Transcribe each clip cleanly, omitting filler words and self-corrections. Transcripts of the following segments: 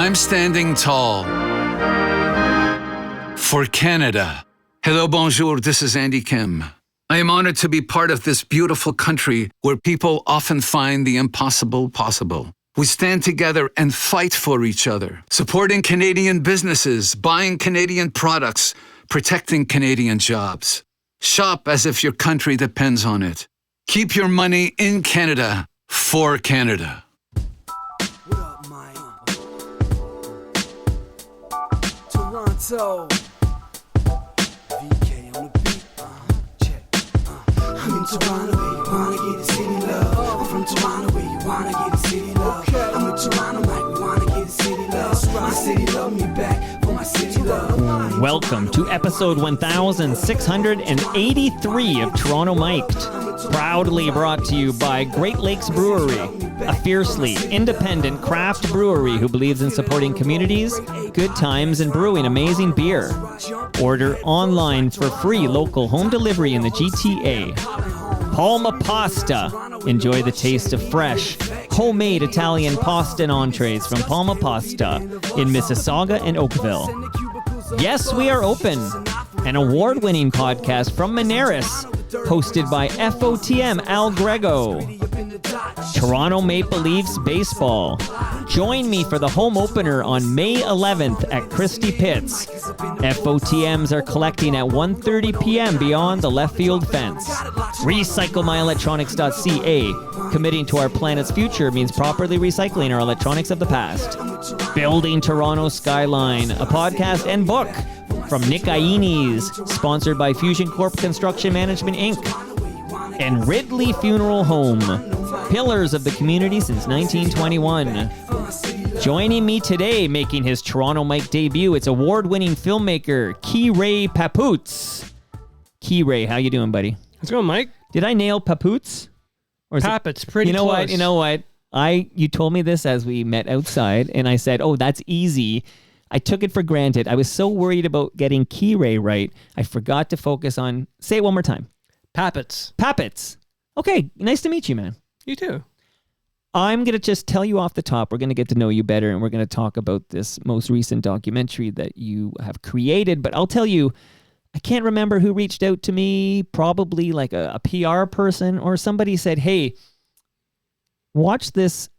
I'm standing tall for Canada. Hello, bonjour, this is Andy Kim. I am honored to be part of this beautiful country where people often find the impossible possible. We stand together and fight for each other, supporting Canadian businesses, buying Canadian products, protecting Canadian jobs. Shop as if your country depends on it. Keep your money in Canada for Canada. What up, Mike? Toronto. VK on the beat. Check. I'm in Toronto where you wanna get the city love. I'm from Toronto where you wanna get the city love. I'm in Toronto like we wanna get the city love. My city love me back for my city love. Welcome to episode 1683 of Toronto Mic'd. Proudly brought to you by Great Lakes Brewery, a fiercely independent craft brewery who believes in supporting communities, good times, and brewing amazing beer. Order online for free local home delivery in the GTA. Palma Pasta. Enjoy the taste of fresh, homemade Italian pasta and entrees from Palma Pasta in Mississauga and Oakville. Yes, we are open. An award-winning podcast from Monaris, hosted by FOTM Al Grego. Toronto Maple Leafs Baseball. Join me for the home opener on May 11th at Christie Pitts. FOTMs are collecting at 1:30 p.m. beyond the left field fence. RecycleMyElectronics.ca. Committing to our planet's future means properly recycling our electronics of the past. Building Toronto Skyline, a podcast and book from Nick Iones, sponsored by Fusion Corp Construction Management, Inc. And Ridley Funeral Home, pillars of the community since 1921. Joining me today, making his Toronto Mic debut, it's award-winning filmmaker Kire Paputts. Kire, how you doing, buddy? How's it going, Mike? Did I nail Paputts? Paputts, pretty close. You know what? You told me this as we met outside, and I said, oh, that's easy. I took it for granted. I was so worried about getting Kire right, I forgot to focus on... Say it one more time. Paputts. Paputts. Okay, nice to meet you, man. You too. I'm going to just tell you off the top, we're going to get to know you better, and we're going to talk about this most recent documentary that you have created, but I'll tell you, I can't remember who reached out to me, probably like a PR person, or somebody said, hey, watch this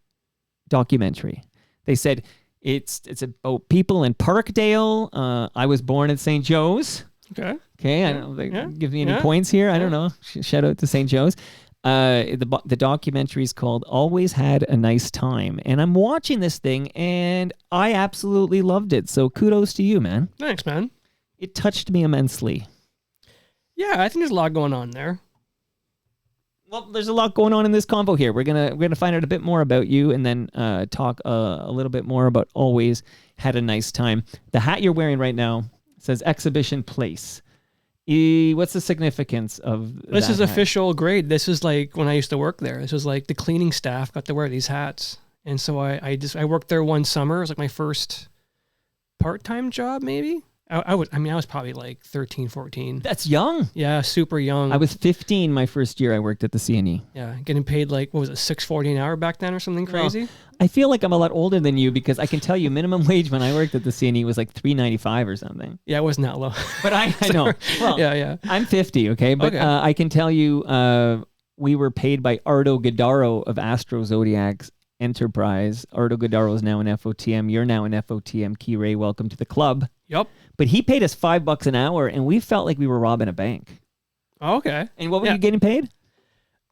documentary. They said, it's about people in Parkdale. I was born at St. Joe's. Okay, I don't know if they give me any points here. I don't know. Shout out to St. Joe's. The documentary is called Always Had a Nice Time. And I'm watching this thing, and I absolutely loved it. So kudos to you, man. Thanks, man. It touched me immensely. Yeah, I think there's a lot going on there. Well, there's a lot going on in this convo here. We're gonna find out a bit more about you, and then talk a little bit more about Always Had a Nice Time. The hat you're wearing right now says Exhibition Place. What's the significance of this? Is hat? Official grade. This is like when I used to work there. This was like the cleaning staff got to wear these hats, and so I worked there one summer. It was like my first part-time job, maybe. I was probably like 13, 14. That's young. Yeah, super young. I was 15 my first year I worked at the CNE. Yeah, getting paid like, what was it, $6.40 an hour back then or something crazy? Well, I feel like I'm a lot older than you because I can tell you minimum wage when I worked at the CNE was like $3.95 or something. Yeah, it wasn't that low. But I know. Well, yeah. I'm 50, okay? But okay. I can tell you we were paid by Ardo Gadaro of Astro Zodiac's Enterprise. Ardo Gadaro is now in FOTM. You're now in FOTM. Kire, welcome to the club. Yep. But he paid us $5 an hour, and we felt like we were robbing a bank. Oh, okay. And what were you getting paid?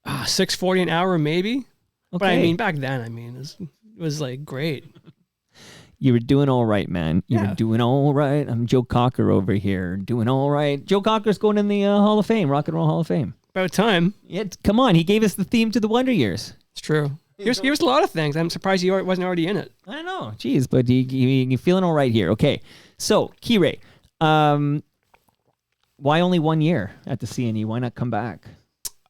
$6.40 an hour, maybe. Okay. But I mean, back then, it was like great. You were doing all right, man. You were doing all right. I'm Joe Cocker over here, doing all right. Joe Cocker's going in the Hall of Fame, Rock and Roll Hall of Fame. About time. Yeah, come on. He gave us the theme to the Wonder Years. It's true. He was a lot of things. I'm surprised he wasn't already in it. I know. Jeez, but you're feeling all right here. Okay. So, Kire, why only 1 year at the CNE? Why not come back?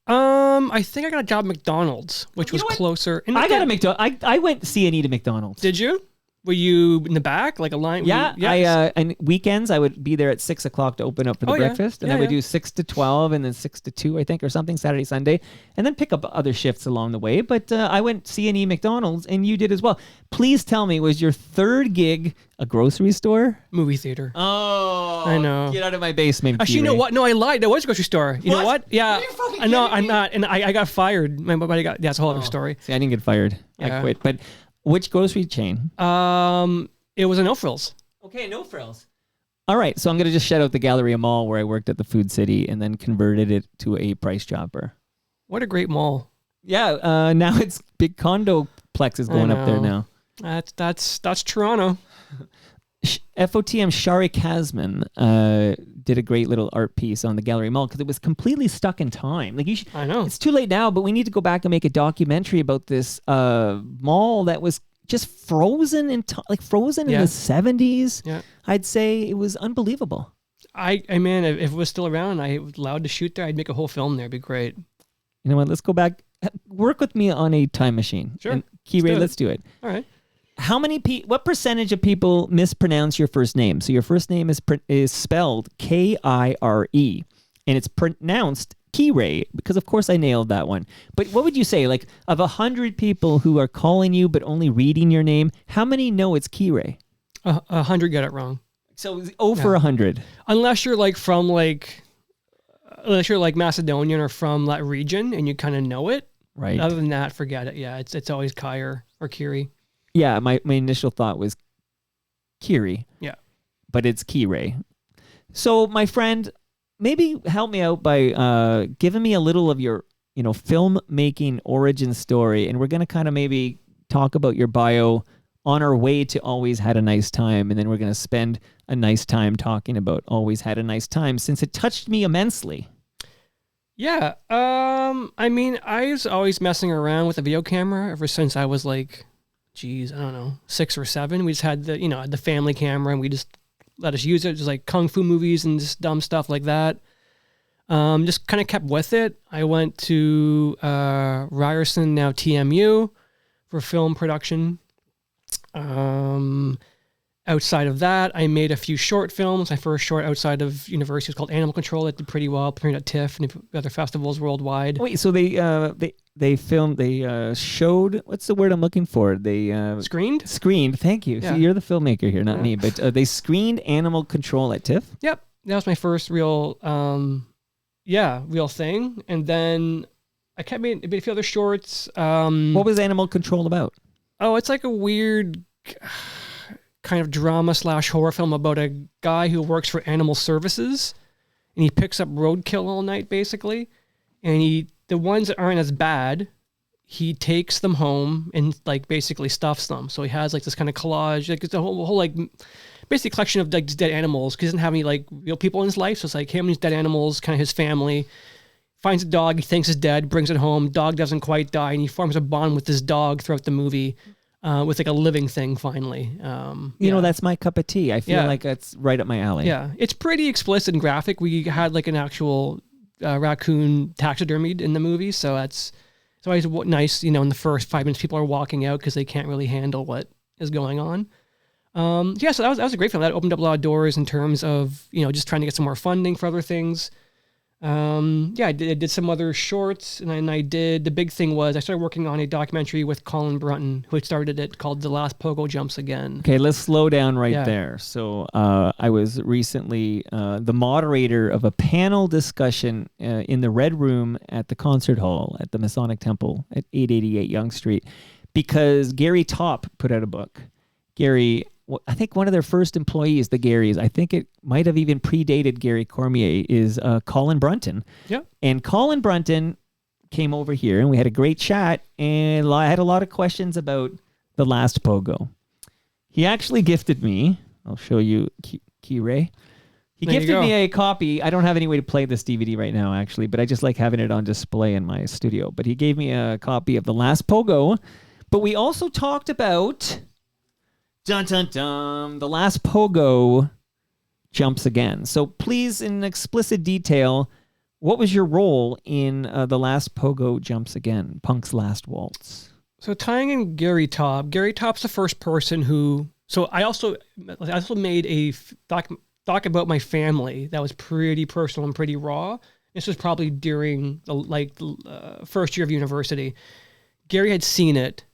I think I got a job at McDonald's, which was closer. I went CNE to McDonald's. Did you? Were you in the back, like a line? Yeah, Yes. and weekends I would be there at 6 o'clock to open up for the Oh, yeah. breakfast, and Yeah, I would yeah. do 6 to 12, and then 6 to 2, I think, or something, Saturday, Sunday, and then pick up other shifts along the way. But I went C&E McDonald's, and you did as well. Please tell me, was your third gig a grocery store? Movie theater. Oh, I know. Get out of my basement. Actually, you know Kire. what? No, I lied. There was a grocery store. You know What? what? Yeah. Are you fucking I know. kidding I'm me? not. And I got fired. My buddy got. That's a whole other story. See, I didn't get fired. I Yeah. quit. But which grocery chain? It was a no frills. Okay, no frills. All right, so I'm going to just shout out the Galleria Mall where I worked at the Food City and then converted it to a Price Chopper. What a great mall. Yeah, now it's big condo plex is going up there know. now. That's Toronto. FOTM Shari Kasman did a great little art piece on the Gallery Mall because it was completely stuck in time. Like I know. it's too late now, but we need to go back and make a documentary about this mall that was just frozen in frozen in Yeah. the 70s. Yeah. I'd say it was unbelievable. I man, if it was still around, I was allowed to shoot there. I'd make a whole film there. It'd be great. You know what? Let's go back. Work with me on a time machine. Sure. And Kire, let's do it. All right. How many what percentage of people mispronounce your first name? So your first name is spelled Kire, and it's pronounced Kire, because of course I nailed that one. But what would you say, like of 100 people who are calling you but only reading your name, how many know it's Kire? 100 got it wrong. So over 100. Unless you're unless you're like Macedonian or from that region and you kind of know it. Right. Other than that, forget it. Yeah, it's always Kire or Kiri. Yeah, my initial thought was Kiri. Yeah. But it's Kire. So my friend, maybe help me out by giving me a little of your, filmmaking origin story, and we're going to kind of maybe talk about your bio on our way to Always Had a Nice Time, and then we're going to spend a nice time talking about Always Had a Nice Time since it touched me immensely. Yeah. I mean, I was always messing around with a video camera ever since I was like, I don't know, 6 or 7. We just had the family camera, and we just let us use it, just like kung fu movies and just dumb stuff like that. Just kind of kept with it. I went to Ryerson, now TMU, for film production. Outside of that, I made a few short films. My first short outside of university was called Animal Control. It did pretty well, premiered at TIFF and other festivals worldwide. Wait, so they showed, what's the word I'm looking for? They Screened? Screened, thank you. Yeah. See, you're the filmmaker here, not me. But they screened Animal Control at TIFF? Yep. That was my first real thing. And then I kept made a few other shorts. What was Animal Control about? Oh, it's like a weird kind of drama / horror film about a guy who works for animal services, and he picks up roadkill all night, basically. And the ones that aren't as bad, he takes them home and like basically stuffs them. So he has like this kind of collage, like it's a whole like basically collection of like dead animals, because he doesn't have any like real people in his life. So it's like him and his dead animals, kind of his family. Finds a dog he thinks is dead, brings it home. Dog doesn't quite die, and he forms a bond with this dog throughout the movie, with like a living thing finally. You know, that's my cup of tea. I feel like that's right up my alley. Yeah, it's pretty explicit and graphic. We had like an actual raccoon taxidermied in the movie, so it's always nice, in the first 5 minutes people are walking out because they can't really handle what is going on. So that was a great film. That opened up a lot of doors in terms of, just trying to get some more funding for other things. I did some other shorts, and then the big thing was I started working on a documentary with Colin Brunton, who had started it, called The Last Pogo Jumps Again. Okay, let's slow down right there. So I was recently the moderator of a panel discussion in the Red Room at the concert hall at the Masonic Temple at 888 Yonge Street, because Gary Topp put out a book. Gary, I think one of their first employees, the Garys, I think it might have even predated Gary Cormier, is Colin Brunton. Yeah. And Colin Brunton came over here, and we had a great chat, and I had a lot of questions about The Last Pogo. He actually gifted me, I'll show you, Kire. He gifted me a copy. I don't have any way to play this DVD right now, actually, but I just like having it on display in my studio. But he gave me a copy of The Last Pogo. But we also talked about... Dun, dun, dun. The Last Pogo Jumps Again. So please, in explicit detail, what was your role in The Last Pogo Jumps Again, Punk's Last Waltz? So tying in Gary Topp, Gary Topp's the first person who So I also made a doc about my family that was pretty personal and pretty raw. This was probably during the first year of university. Gary had seen it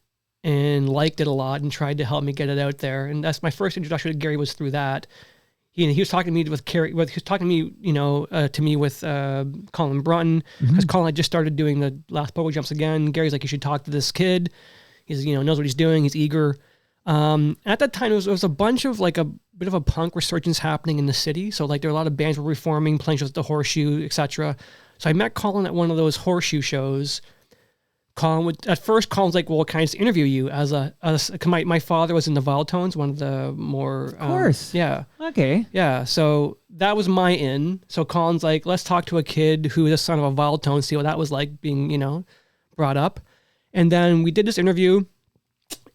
and liked it a lot and tried to help me get it out there. And that's my first introduction to Gary was through that. He was talking to me with Kire. He was talking to me, to me with Colin Brunton, because Colin had just started doing the last pogo jumps again. Gary's like, you should talk to this kid. He's knows what he's doing. He's eager. At that time, it was a bunch of like a bit of a punk resurgence happening in the city. So like there were a lot of bands were reforming, playing shows at the Horseshoe, etc. So I met Colin at one of those Horseshoe shows. Colin's like, well, can I just interview you as my father was in the Viletones, one of the more, of course. Yeah. Okay. Yeah. So that was my in. So Colin's like, let's talk to a kid who is a son of a Viletone, see what that was like being, brought up. And then we did this interview.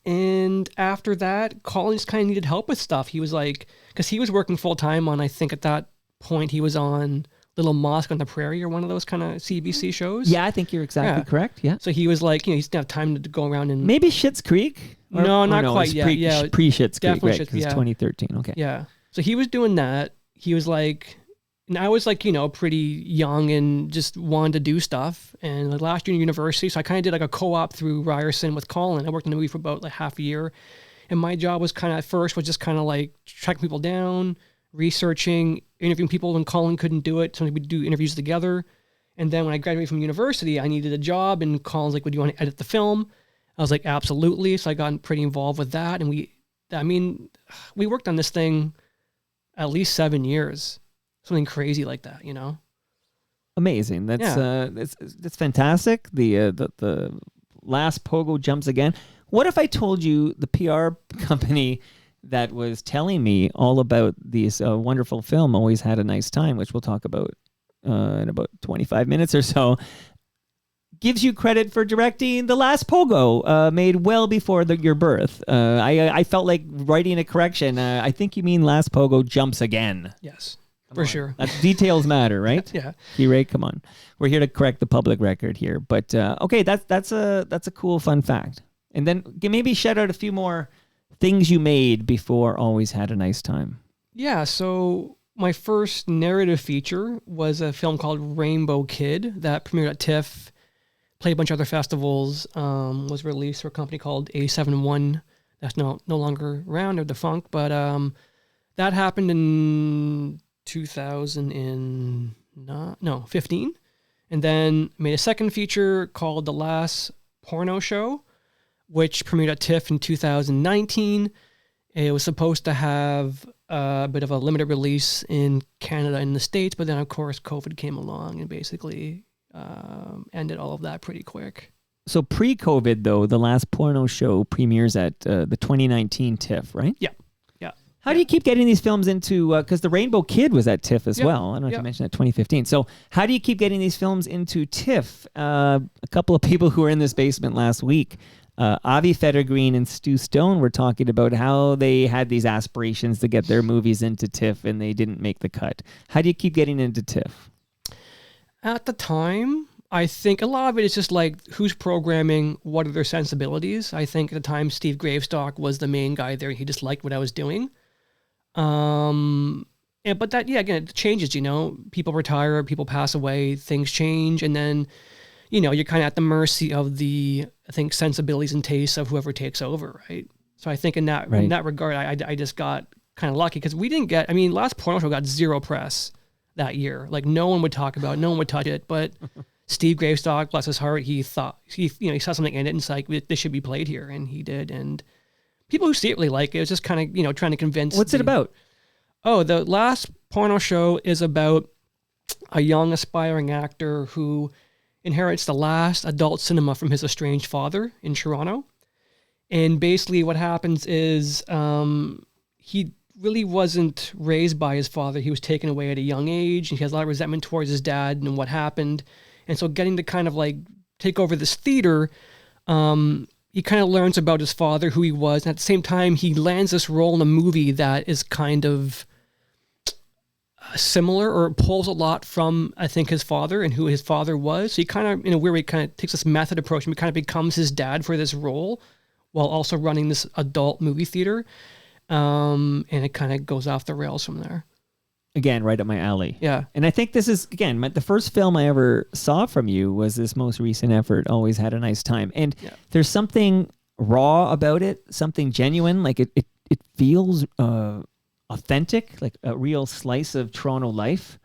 And after that, Colin just kind of needed help with stuff. He was like, because he was working full time on, I think at that point he was on Little Mosque on the Prairie or one of those kind of CBC shows. Yeah, I think you're exactly correct. Yeah. So he was like, he didn't have time to go around and maybe Schitt's Creek. No, not quite yet. Pre Schitt's Creek, definitely right? Because 2013. Okay. Yeah. So he was doing that. He was like, and I was like, pretty young and just wanted to do stuff. And like last year in university, so I kind of did like a co-op through Ryerson with Colin. I worked in the movie for about like half a year. And my job was kind of, at first, was just kind of like tracking people down, researching, interviewing people when Colin couldn't do it. Sometimes we'd do interviews together. And then when I graduated from university, I needed a job. And Colin's like, would you want to edit the film? I was like, absolutely. So I got pretty involved with that. And we worked on this thing at least 7 years. Something crazy like that, Amazing. That's fantastic. The last pogo jumps again. What if I told you the PR company that was telling me all about this wonderful film, Always Had a Nice Time, which we'll talk about in about 25 minutes or so, gives you credit for directing The Last Pogo, made well before your birth. I felt like writing a correction. I think you mean Last Pogo Jumps Again. Yes. For sure. Details matter, right? Yeah. Kire, come on. We're here to correct the public record here. But okay, that's a cool fun fact. And then maybe shout out a few more things you made before Always Had a Nice Time. Yeah, so my first narrative feature was a film called Rainbow Kid that premiered at TIFF, played a bunch of other festivals, was released for a company called A71 that's no longer around, they're defunct, but that happened in 2015. And then made a second feature called The Last Porno Show, which premiered at TIFF in 2019. It was supposed to have a bit of a limited release in Canada and the States, but then of course COVID came along and basically ended all of that pretty quick. So pre-COVID though, The Last Porno Show premieres at the 2019 TIFF, right? Yeah. How do you keep getting these films into, because the Rainbow Kid was at TIFF as well. I don't know if you mentioned that 2015. So how do you keep getting these films into TIFF? A couple of people who were in this basement last week, Avi Federgreen and Stu Stone, were talking about how they had these aspirations to get their movies into TIFF and they didn't make the cut. How do you keep getting into TIFF? At the time, I think a lot of it is just like who's programming, what are their sensibilities. I think at the time Steve Gravestock was the main guy there. He just liked what I was doing. But that, again, it changes, people retire, people pass away, things change. And then, you're kind of at the mercy of the, I think, sensibilities and tastes of whoever takes over. Right. So I think in that regard, I just got kind of lucky because we didn't get, Last Porno Show got zero press that year. Like no one would talk about it, no one would touch it, but Steve Gravestock, bless his heart, he thought, he saw something in it and it's like, this should be played here. And he did. And people who see it really like it. It was just kind of, trying to convince. What's it about? Oh, The Last Porno Show is about a young aspiring actor who inherits the last adult cinema from his estranged father in Toronto. And basically what happens is he really wasn't raised by his father. He was taken away at a young age, and he has a lot of resentment towards his dad and what happened. And so getting to kind of like take over this theater, he kind of learns about his father, who he was. And at the same time, he lands this role in a movie that is kind of similar or pulls a lot from, I think, his father and who his father was. So he kind of, in a weird way, kind of takes this method approach and kind of becomes his dad for this role while also running this adult movie theater. and it kind of goes off the rails from there. Again, right up my alley. Yeah. And I think this is, again, the first film I ever saw from you was this most recent effort, Always Had a Nice Time. And there's something raw about it, something genuine. Like it feels authentic, like a real slice of Toronto life.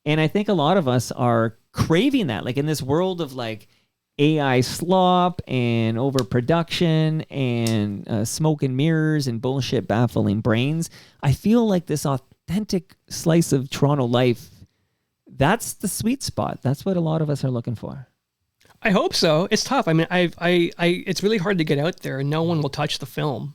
And I think a lot of us are craving that. Like in this world of like AI slop and overproduction and smoke and mirrors and bullshit baffling brains, I feel like this authentic slice of Toronto life, that's the sweet spot. That's what a lot of us are looking for. I hope so. It's tough. I mean, it's really hard to get out there, and no one will touch the film.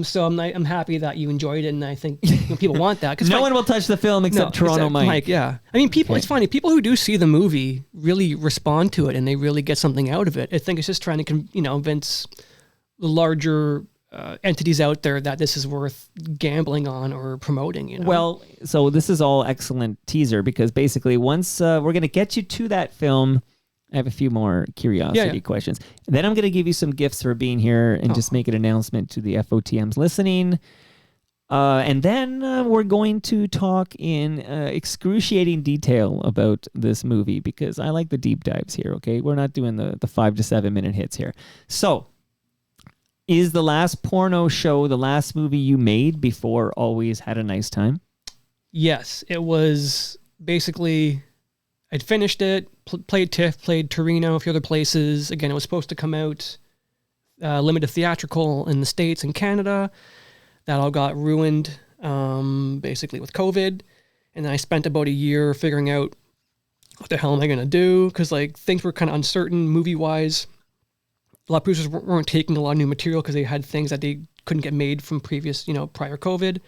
So I'm happy that you enjoyed it, and I think people want that. No one will touch the film except Toronto Mike. Yeah, I mean, people. It's funny. People who do see the movie really respond to it, and they really get something out of it. I think it's just trying to convince the larger entities out there that this is worth gambling on or promoting. Well, so this is all excellent teaser, because basically once we're going to get you to that film, I have a few more curiosity questions. Then I'm going to give you some gifts for being here and just make an announcement to the FOTMs listening. And then we're going to talk in excruciating detail about this movie, because I like the deep dives here, okay? We're not doing the 5 to 7 minute hits here. So, is the last porno show the last movie you made before Always Had a Nice Time? Yes, it was basically... I'd finished it, played TIFF, played Torino, a few other places. Again, it was supposed to come out limited theatrical in the States and Canada. That all got ruined basically with COVID. And then I spent about a year figuring out what the hell am I going to do? Because like things were kind of uncertain movie-wise. A lot of producers weren't taking a lot of new material because they had things that they couldn't get made from previous, prior COVID.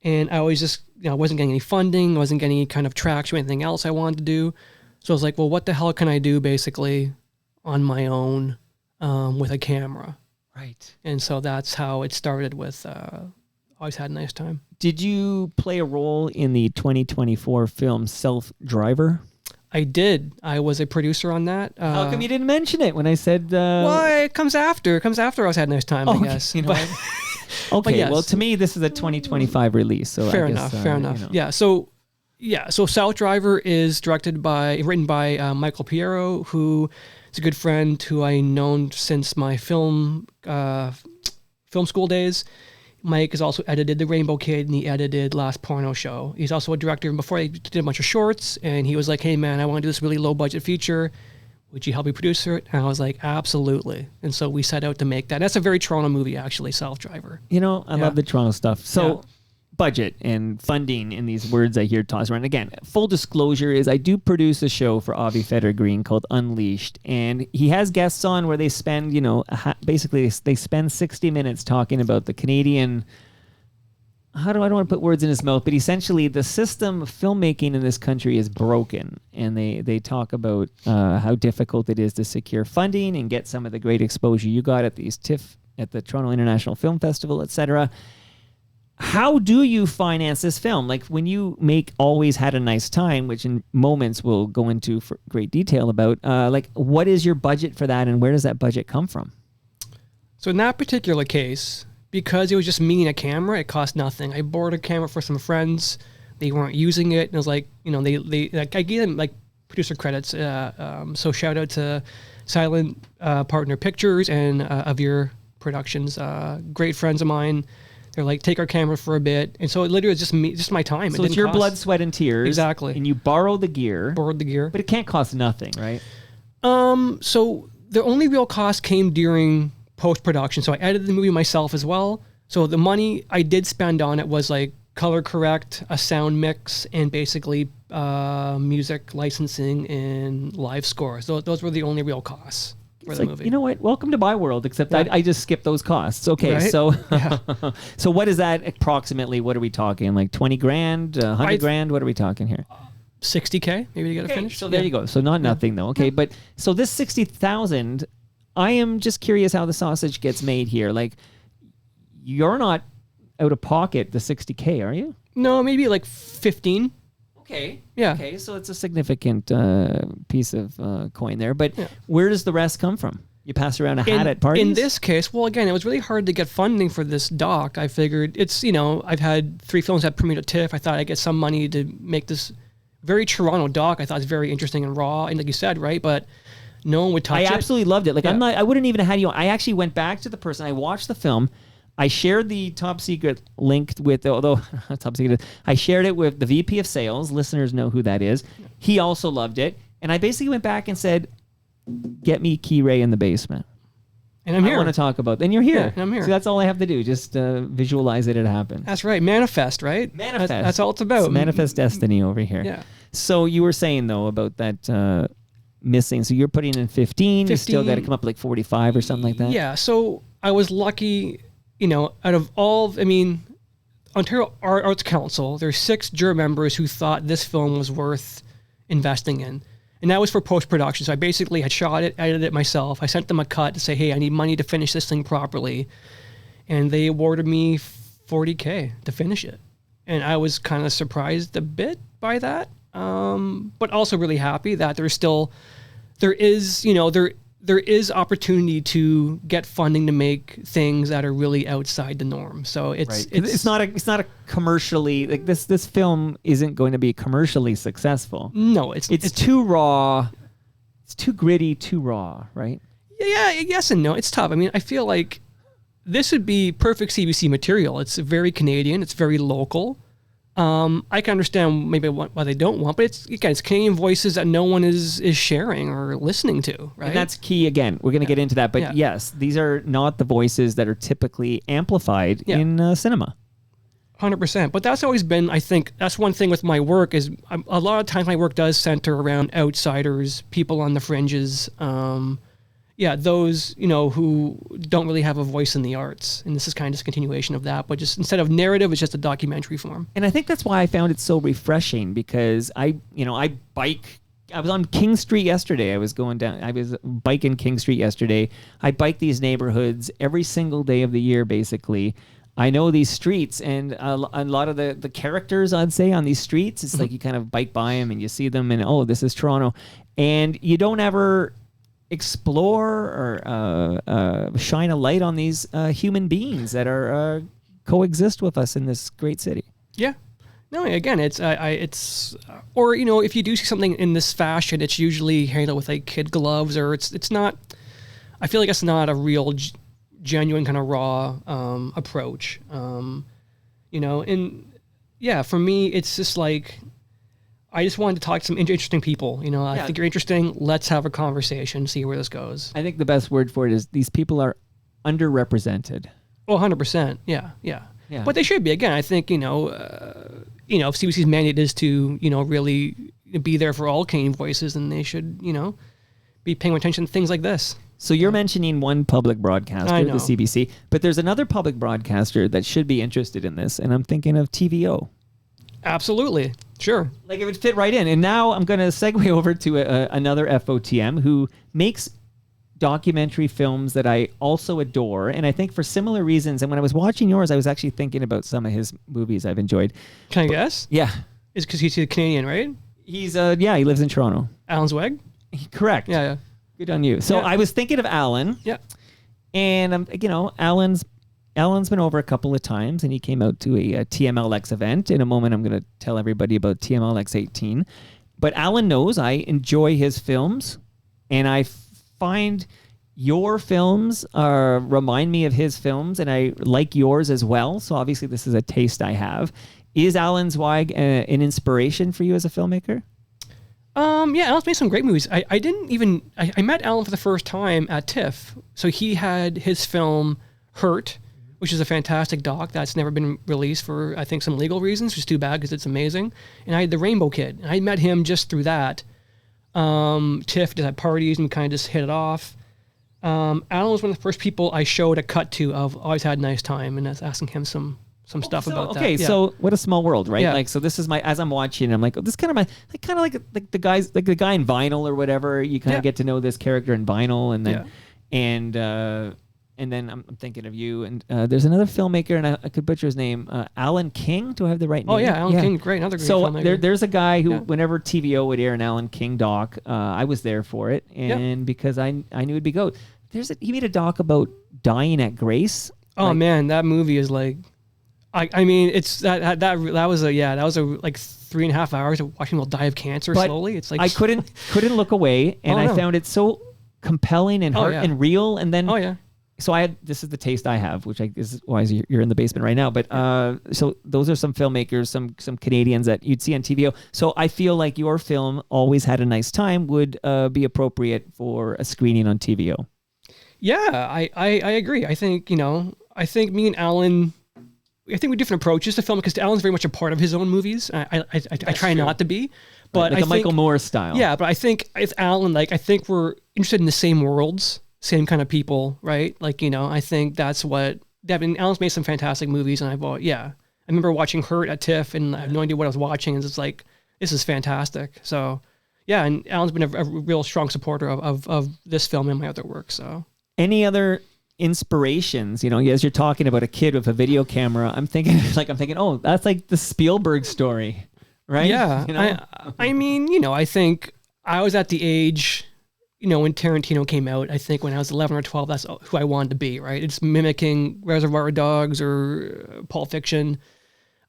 And I always just, wasn't getting any funding, wasn't getting any kind of traction or anything else I wanted to do. So I was like, well, what the hell can I do basically on my own with a camera? Right. And so that's how it started with Always Had a Nice Time. Did you play a role in the 2024 film Self-Driver? I did. I was a producer on that. How come you didn't mention it when I said... Well, it comes after. It comes after Always Had a Nice Time, I guess. Okay, yes. well, to me, this is a 2025 release. So fair I guess, enough. Yeah, so Self-Driver is written by Michael Piero, who is a good friend who I known since my film school days. Mike has also edited The Rainbow Kid, and he edited Last Porno Show. He's also a director. Before, he did a bunch of shorts, and he was like, hey, man, I want to do this really low-budget feature. Would you help me produce it? And I was like, absolutely. And so we set out to make that. That's a very Toronto movie, actually, Self-Driver. I love the Toronto stuff. So budget and funding in these words I hear tossed around. Again, full disclosure is I do produce a show for Avi Feder-Green called Unleashed. And he has guests on where they spend, basically they spend 60 minutes talking about the Canadian... I don't want to put words in his mouth, but essentially the system of filmmaking in this country is broken. And they talk about how difficult it is to secure funding and get some of the great exposure you got at these TIFF, at the Toronto International Film Festival, etc. How do you finance this film? Like when you make Always Had a Nice Time, which in moments we'll go into for great detail about, what is your budget for that and where does that budget come from? So in that particular case, because it was just me and a camera, it cost nothing. I borrowed a camera for some friends. They weren't using it. And it was like, I gave them like producer credits. So shout out to Silent Partner Pictures and Avir Productions, great friends of mine. They're like, take our camera for a bit. And so it literally was just me, just my time. So it's your blood, sweat, and tears. Exactly. And you borrow the gear. Borrowed the gear. But it can't cost nothing, right? So the only real cost came during post-production. So I edited the movie myself as well. So the money I did spend on it was like color correct, a sound mix, and basically music licensing and live score. So those were the only real costs for the movie. You know what? Welcome to my world, except I just skipped those costs. Okay, right? so so what is that approximately? What are we talking? Like 20 grand, 100 grand? What are we talking here? 60K, maybe to get it finished. So there you go. So not nothing though. Okay, but so this 60,000, I am just curious how the sausage gets made here. Like, you're not out of pocket the 60K, are you? No, maybe like 15. Okay. Yeah. Okay, so it's a significant piece of coin there. But where does the rest come from? You pass around a hat at parties? In this case, well, again, it was really hard to get funding for this doc. I figured it's, I've had 3 films that premiered at TIFF. I thought I'd get some money to make this very Toronto doc. I thought it was very interesting and raw, and like you said, right? But no one would touch it. I absolutely loved it. Like, I wouldn't even have had you on. I actually went back to the person. I watched the film. I shared the Top Secret link with, although Top Secret, I shared it with the VP of Sales. Listeners know who that is. He also loved it. And I basically went back and said, get me Kire in the basement. And I'm here. I want to talk about. And you're here. Yeah, and I'm here. So that's all I have to do. Just visualize it happen. That's right. Manifest, right? Manifest. That's all it's about. It's manifest destiny over here. Yeah. So you were saying, though, about that missing. So you're putting in 15. You still got to come up like 45 or something like that? Yeah. So I was lucky, out of all, Ontario Arts Council, there's 6 jury members who thought this film was worth investing in. And that was for post-production. So I basically had shot it, edited it myself. I sent them a cut to say, hey, I need money to finish this thing properly. And they awarded me $40K to finish it. And I was kind of surprised a bit by that. But also really happy that there is opportunity to get funding to make things that are really outside the norm. So it's not a commercially, like this film isn't going to be commercially successful. No, it's too raw. It's too gritty, too raw, right? Yeah, yes and no. It's tough. I feel like this would be perfect CBC material. It's very Canadian. It's very local. I can understand maybe why they don't want, but it's Canadian voices that no one is sharing or listening to, right? And that's key. Again, we're going to get into that, but yes, these are not the voices that are typically amplified in cinema. 100%. But that's always been, I think, that's one thing with my work is a lot of times my work does center around outsiders, people on the fringes. Those, who don't really have a voice in the arts. And this is kind of just a continuation of that. But just instead of narrative, it's just a documentary form. And I think that's why I found it so refreshing because I bike. I was on King Street yesterday. I was biking King Street yesterday. I bike these neighborhoods every single day of the year, basically. I know these streets and a lot of the characters, I'd say, on these streets. It's like you kind of bike by them and you see them and, oh, this is Toronto. And you don't ever explore or shine a light on these human beings that are coexist with us in this great city. Yeah. No, again, it's or if you do see something in this fashion, it's usually handled with like kid gloves, or it's not. I feel like it's not a real, genuine kind of raw approach. And yeah, for me, it's just like. I just wanted to talk to some interesting people. I think you're interesting. Let's have a conversation, see where this goes. I think the best word for it is these people are underrepresented. Oh, 100%. Yeah. But they should be. Again, I think, if CBC's mandate is to, really be there for all Canadian voices, then they should, be paying attention to things like this. So you're mentioning one public broadcaster, the CBC, but there's another public broadcaster that should be interested in this, and I'm thinking of TVO. Absolutely. Sure. Like it would fit right in. And now I'm going to segue over to another FOTM who makes documentary films that I also adore. And I think for similar reasons. And when I was watching yours, I was actually thinking about some of his movies I've enjoyed. Can I guess? Yeah. It's because he's a Canadian, right? He's, he lives in Toronto. Alan Zweig? Correct. Yeah. Good on you. So I was thinking of Alan. Yeah. And, Alan's been over a couple of times, and he came out to a TMLX event. In a moment, I'm going to tell everybody about TMLX 18. But Alan knows I enjoy his films, and I find your films remind me of his films, and I like yours as well. So obviously, this is a taste I have. Is Alan Zweig an inspiration for you as a filmmaker? Alan's made some great movies. I met Alan for the first time at TIFF. So he had his film Hurt, which is a fantastic doc that's never been released for, I think, some legal reasons, which is too bad because it's amazing. And I had The Rainbow Kid, and I met him just through that. TIFF did at parties, and we kind of just hit it off. Alan was one of the first people I showed a cut to of Always Had a Nice Time, and I was asking him some stuff about that. Okay, so what a small world, right? Yeah. Like, so this is as I'm watching, I'm like, oh, this is kind of like the guys, like the guy in Vinyl or whatever. You kind of get to know this character in Vinyl, and then and then I'm thinking of you, and there's another filmmaker, and I could butcher his name, Alan King. Do I have the right name? Oh yeah, Alan King, great, another great filmmaker. So there's a guy who, whenever TVO would air an Alan King doc, I was there for it, and because I knew it'd be good. He made a doc about dying at Grace. Oh man, that movie is like, I mean, it's that was a 3.5 hours of watching people die of cancer slowly. It's like I couldn't look away, and I found it so compelling and and real. And then so this is the taste I have, which is why you're in the basement right now. But so those are some filmmakers, some Canadians that you'd see on TVO. So I feel like your film, Always Had a Nice Time, would be appropriate for a screening on TVO. Yeah, I agree. I think me and Alan, I think we have different approaches to film because Alan's very much a part of his own movies. I try not to be, but like Michael Moore style. Yeah, but I think with Alan, I think we're interested in the same worlds, same kind of people, right? I think that's what Alan's made some fantastic movies, and I remember watching Hurt at TIFF, and I have no idea what I was watching, and it's like, this is fantastic. So yeah, and Alan's been a real strong supporter of this film and my other work. So any other inspirations, as you're talking about a kid with a video camera, I'm thinking, oh, that's like the Spielberg story, right? Yeah. I mean, I think I was at the age, when Tarantino came out, I think when I was 11 or 12, that's who I wanted to be, right? It's mimicking Reservoir Dogs or Pulp Fiction.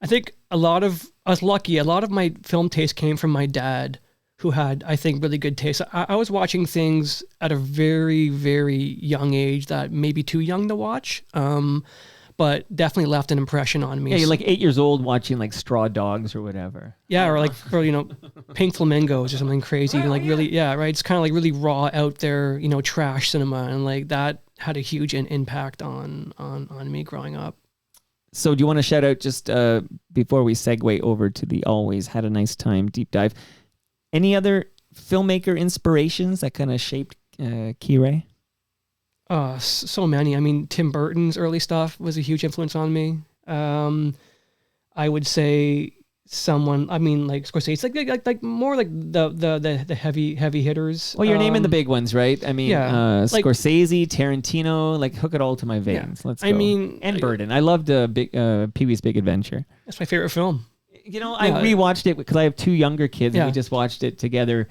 I think I was lucky. A lot of my film taste came from my dad, who had, I think, really good taste. I was watching things at a very, very young age that may be too young to watch, but definitely left an impression on me. Yeah, you're like 8 years old watching like Straw Dogs or whatever. Yeah, or Pink Flamingos or something crazy. Really, yeah, right. It's kind of like really raw out there, trash cinema, and like that had a huge impact on me growing up. So do you want to shout out just before we segue over to the Always Had a Nice Time deep dive? Any other filmmaker inspirations that kind of shaped Kire? So many. I mean, Tim Burton's early stuff was a huge influence on me. I would say someone. I mean, like Scorsese, like more like the heavy hitters. Well, you're naming the big ones, right? I mean, Scorsese, like, Tarantino, like hook it all to my veins. Yeah. Let's go. I mean, and Burton. I loved Pee-wee's Big Adventure. That's my favorite film. I rewatched it because I have two younger kids, and we just watched it together,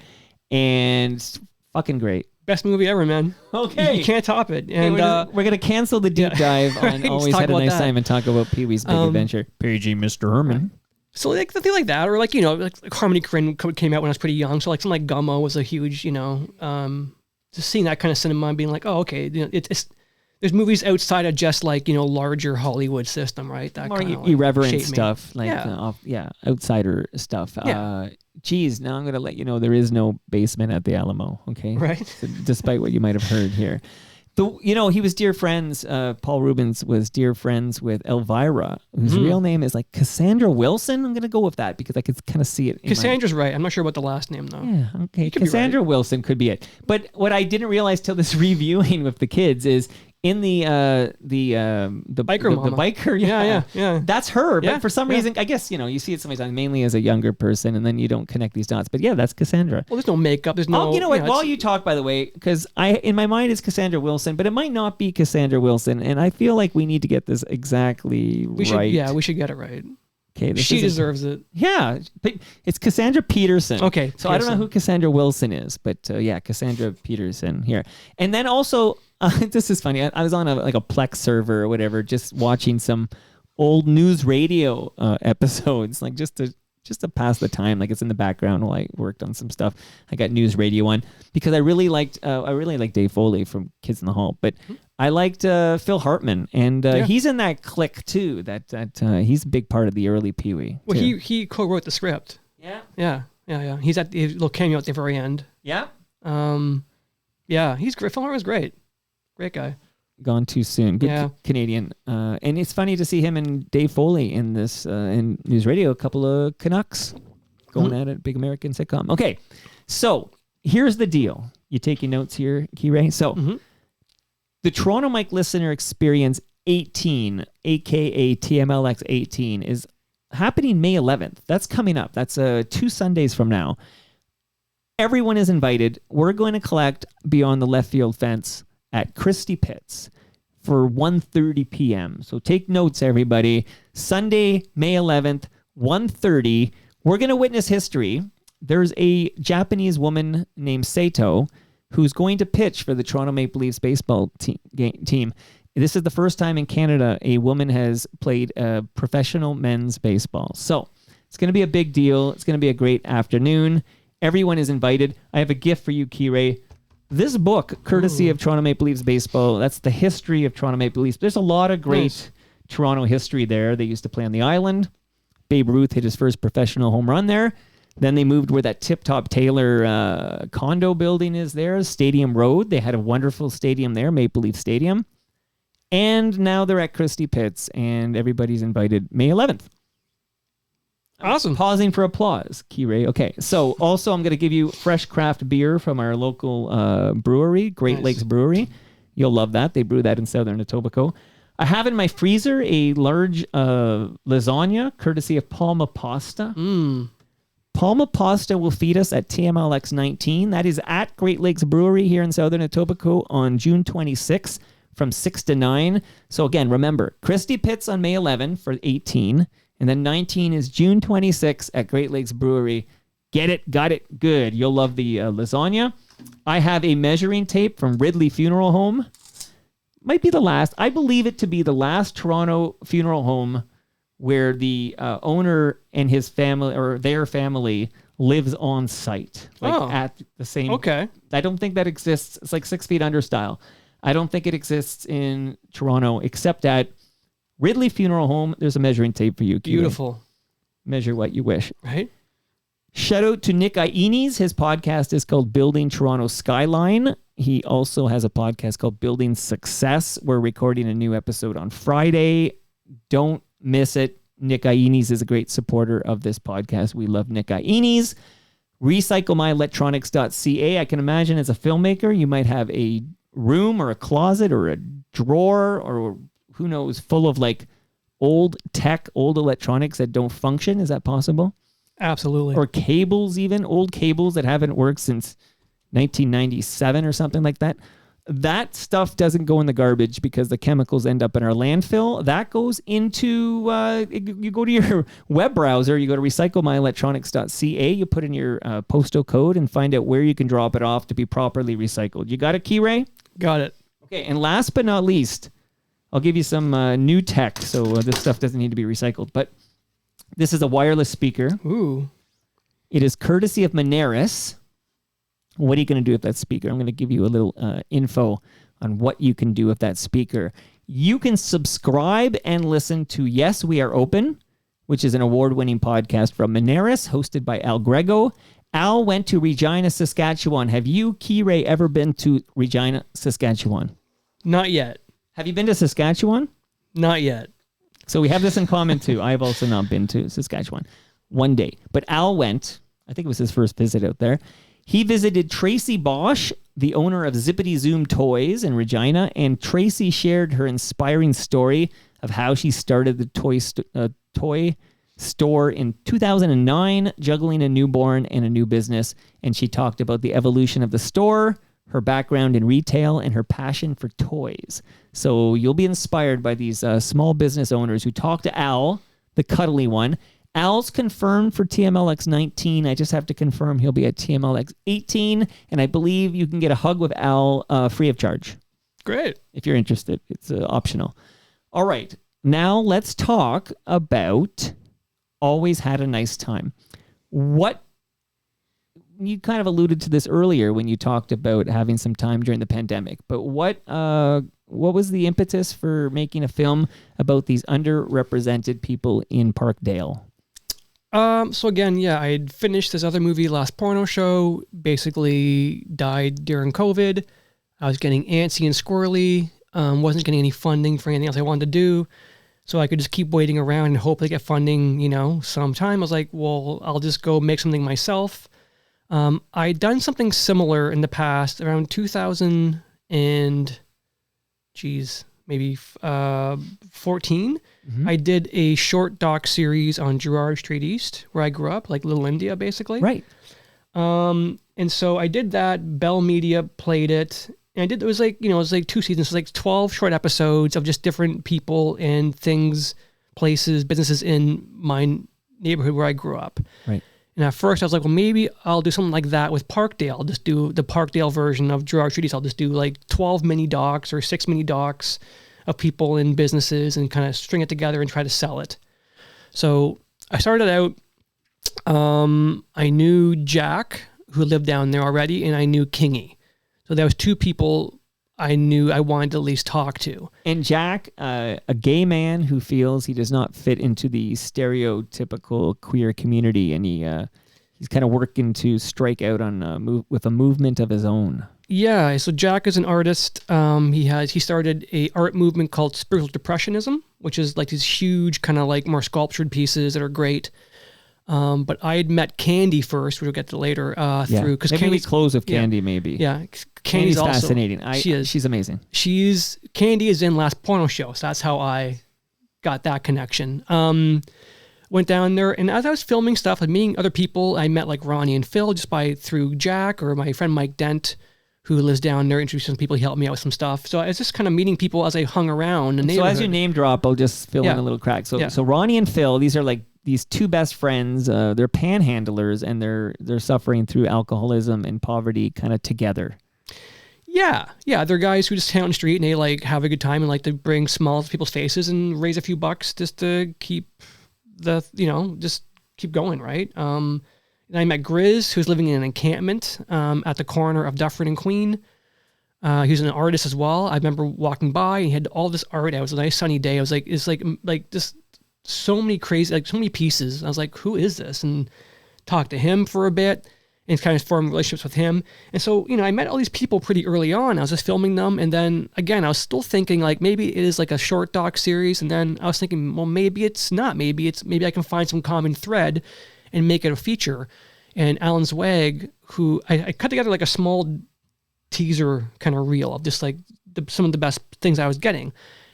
and it's fucking great. Best movie ever, man. Okay. You can't top it. And we're going to cancel the deep dive on Always Had a Nice Time and talk about Pee-wee's Big Adventure. PG, Mr. Herman. So like the thing like that, or like Harmony Korine came out when I was pretty young, so like something like Gummo was a huge, just seeing that kind of cinema and being like, oh, okay, it's there's movies outside of just like, larger Hollywood system, right? That more kind of irreverent stuff, like outsider stuff. Yeah. Geez, now I'm going to let you know there is no basement at the Alamo, okay? Right. So, despite what you might have heard here. He was dear friends, Paul Rubens was dear friends with Elvira, whose real name is like Cassandra Wilson. I'm going to go with that because I could kind of see it. Cassandra's right. I'm not sure about the last name though. Yeah, okay. Cassandra Wilson could be it. But what I didn't realize till this reviewing with the kids is in the biker mama. The biker, yeah. That's her. Yeah, but for some reason, I guess, you see it sometimes mainly as a younger person, and then you don't connect these dots. But yeah, that's Cassandra. Well, there's no makeup. There's no. Oh, you know what? While you talk, by the way, because in my mind it's Cassandra Wilson, but it might not be Cassandra Wilson, and I feel like we need to get this exactly right. Yeah, we should get it right. Okay, she deserves it. Yeah, it's Cassandra Peterson. Okay, so I don't know who Cassandra Wilson is, but Cassandra Peterson here. And then also, this is funny. I was on a Plex server or whatever, just watching some old news radio episodes, like just to pass the time. Like it's in the background while I worked on some stuff. I got news radio on because I really liked Dave Foley from Kids in the Hall, but I liked Phil Hartman, and he's in that clique too. That he's a big part of the early Pee-wee. Well, he co-wrote the script. Yeah. He's at the little cameo at the very end. Yeah. He's great. Phil Hartman's great. Great guy. Gone too soon. Good Canadian. And it's funny to see him and Dave Foley in this in news radio. A couple of Canucks going at it. Big American sitcom. Okay, so here's the deal. You taking notes here, Kire? So the Toronto Mike Listener Experience 18, aka TMLX 18, is happening May 11th. That's coming up. That's 2 Sundays from now. Everyone is invited. We're going to collect Beyond the Left Field Fence at Christie Pitts for 1:30 p.m. So take notes, everybody. Sunday, May 11th, 1:30. We're going to witness history. There's a Japanese woman named Sato who's going to pitch for the Toronto Maple Leafs baseball team. This is the first time in Canada a woman has played professional men's baseball. So it's going to be a big deal. It's going to be a great afternoon. Everyone is invited. I have a gift for you, Kire. This book, courtesy of Toronto Maple Leafs baseball, that's the history of Toronto Maple Leafs. There's a lot of great Toronto history there. They used to play on the island. Babe Ruth hit his first professional home run there. Then they moved where that Tip Top Taylor condo building is there, Stadium Road. They had a wonderful stadium there, Maple Leaf Stadium. And now they're at Christie Pitts, and everybody's invited May 11th. Awesome. Pausing for applause, Kire. Okay, so also I'm going to give you fresh craft beer from our local brewery, Great Lakes Brewery. You'll love that. They brew that in Southern Etobicoke. I have in my freezer a large lasagna, courtesy of Palma Pasta. Palma Pasta will feed us at TMLX 19. That is at Great Lakes Brewery here in Southern Etobicoke on June 26th from 6 to 9. So again, remember, Christie Pitts on May 11 for 18. And then 19 is June 26 at Great Lakes Brewery. Get it, got it, good. You'll love the lasagna. I have a measuring tape from Ridley Funeral Home. Might be the last. I believe it to be the last Toronto funeral home where the owner and his family, or their family, lives on site. At the same... Okay. I don't think that exists. It's like 6 Feet Under style. I don't think it exists in Toronto, except at Ridley Funeral Home. There's a measuring tape for you. Beautiful. Measure what you wish. Right? Shout out to Nick Iones. His podcast is called Building Toronto Skyline. He also has a podcast called Building Success. We're recording a new episode on Friday. Don't miss it. Nick Iones is a great supporter of this podcast. We love Nick Iones. RecycleMyElectronics.ca. I can imagine as a filmmaker, you might have a room or a closet or a drawer or who knows, full of like old tech, old electronics that don't function. Is that possible? Absolutely. Or cables even, old cables that haven't worked since 1997 or something like that. That stuff doesn't go in the garbage because the chemicals end up in our landfill. That goes into, you go to your web browser, you go to recyclemyelectronics.ca, you put in your postal code and find out where you can drop it off to be properly recycled. You got it, Kire? Got it. Okay, and last but not least, I'll give you some new tech, so this stuff doesn't need to be recycled. But this is a wireless speaker. Ooh. It is courtesy of Moneris. What are you going to do with that speaker? I'm going to give you a little info on what you can do with that speaker. You can subscribe and listen to Yes, We Are Open, which is an award-winning podcast from Moneris, hosted by Al Grego. Al went to Regina, Saskatchewan. Have you, Kire, ever been to Regina, Saskatchewan? Not yet. Have you been to Saskatchewan? Not yet. So we have this in common, too. I have also not been to Saskatchewan one day. But Al went. I think it was his first visit out there. He visited Tracy Bosch, the owner of Zippity Zoom Toys in Regina, and Tracy shared her inspiring story of how she started the toy store in 2009, juggling a newborn and a new business. And she talked about the evolution of the store, her background in retail, and her passion for toys. So you'll be inspired by these small business owners who talk to Al, the cuddly one. Al's confirmed for TMLX 19. I just have to confirm he'll be at TMLX 18. And I believe you can get a hug with Al free of charge. Great. If you're interested. It's optional. All right. Now let's talk about Always Had a Nice Time. What you kind of alluded to this earlier when you talked about having some time during the pandemic, but what was the impetus for making a film about these underrepresented people in Parkdale? So again, yeah, I had finished this other movie, Last Porno Show, basically died during COVID. I was getting antsy and squirrely, wasn't getting any funding for anything else I wanted to do. So I could just keep waiting around and hope to get funding, sometime. I was like, well, I'll just go make something myself. I'd done something similar in the past around 2000 and, maybe 14. Mm-hmm. I did a short doc series on Gerrard Street East, where I grew up, like Little India, basically. Right. And so I did that. Bell Media played it. And it was like 2 seasons. It was like 12 short episodes of just different people and things, places, businesses in my neighborhood where I grew up. Right. And at first I was like, well, maybe I'll do something like that with Parkdale. I'll just do the Parkdale version of Gerard Treaties. I'll just do like 12 mini docs or 6 mini docs of people in businesses and kind of string it together and try to sell it. So I started out, I knew Jack, who lived down there already, and I knew Kingy. So there was 2 people I knew I wanted to at least talk to. And Jack, a gay man who feels he does not fit into the stereotypical queer community, and he's kind of working to strike out on with a movement of his own. Yeah, so Jack is an artist. He started a art movement called Spiritual Depressionism, which is like these huge kind of like more sculptured pieces that are great. But I had met Candy first, which we'll get to later, through, because maybe Candy's we close with Candy, maybe. Yeah, Candy's also fascinating. She is. She's amazing. Candy is in Last Porno Show, so that's how I got that connection. Went down there, and as I was filming stuff and meeting other people, I met like Ronnie and Phil just through Jack, or my friend Mike Dent, who lives down there, introduced some people. He helped me out with some stuff. So I was just kind of meeting people as I hung around. And so as you name drop, I'll just fill in a little crack. So Ronnie and Phil, these are like these 2 best friends. They're panhandlers, and they're suffering through alcoholism and poverty kind of together. Yeah. They're guys who just hang out on the street and they like have a good time and like to bring smiles to people's faces and raise a few bucks just to keep just keep going, right? And I met Grizz, who's living in an encampment at the corner of Dufferin and Queen. He's an artist as well. I remember walking by and he had all this art. It was a nice sunny day. I was like, it's like just so many crazy, like so many pieces. I was like, who is this? And talked to him for a bit and kind of formed relationships with him. And so, I met all these people pretty early on. I was just filming them. And then again, I was still thinking like, maybe it is like a short doc series. And then I was thinking, well, maybe it's not. Maybe I can find some common thread and make it a feature. And Alan Zweig, who I cut together like a small teaser kind of reel of just like some of the best things I was getting.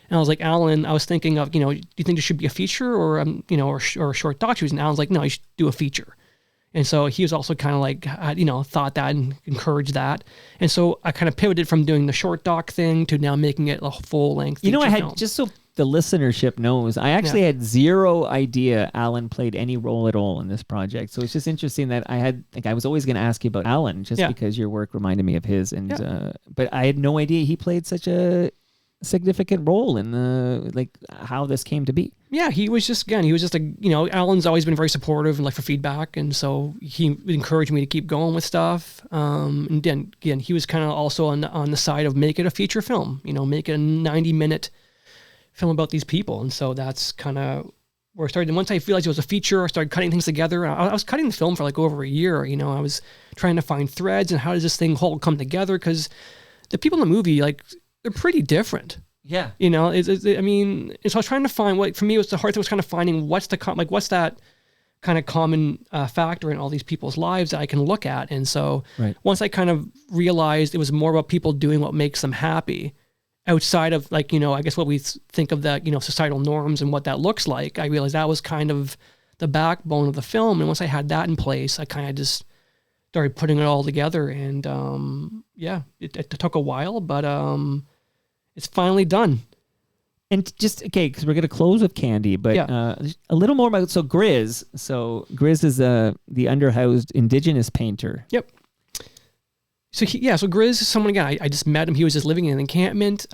And I was like, Alan, I was thinking of, do you think there should be a feature or a short doc series? And Alan's like, no, you should do a feature. And so he was also kind of like, thought that and encouraged that. And so I kind of pivoted from doing the short doc thing to now making it a full length feature film. Just so the listenership knows, I actually had zero idea Alan played any role at all in this project. So it's just interesting that I was always going to ask you about Alan just because your work reminded me of his. And but I had no idea he played such a significant role in how this came to be. Yeah, he was just Alan's always been very supportive and like for feedback, and so he encouraged me to keep going with stuff. And then again, he was kind of also on the side of make it a feature film, make it a 90-minute film about these people. And so that's kind of where I started. And once I realized it was a feature, I started cutting things together. I was cutting the film for like over a year. I was trying to find threads and how does this thing whole come together, because the people in the movie, like, they're pretty different. Yeah. So I was trying to find for me, it was the hard thing was kind of finding what's that kind of common factor in all these people's lives that I can look at. And so once I kind of realized it was more about people doing what makes them happy outside of I guess what we think of the, societal norms and what that looks like, I realized that was kind of the backbone of the film. And once I had that in place, I kind of just started putting it all together. And it took a while, but it's finally done. And just, because we're going to close with Candy, but a little more about, Grizz. So Grizz is the underhoused indigenous painter. Yep. So Grizz is someone, again, I just met him. He was just living in an encampment.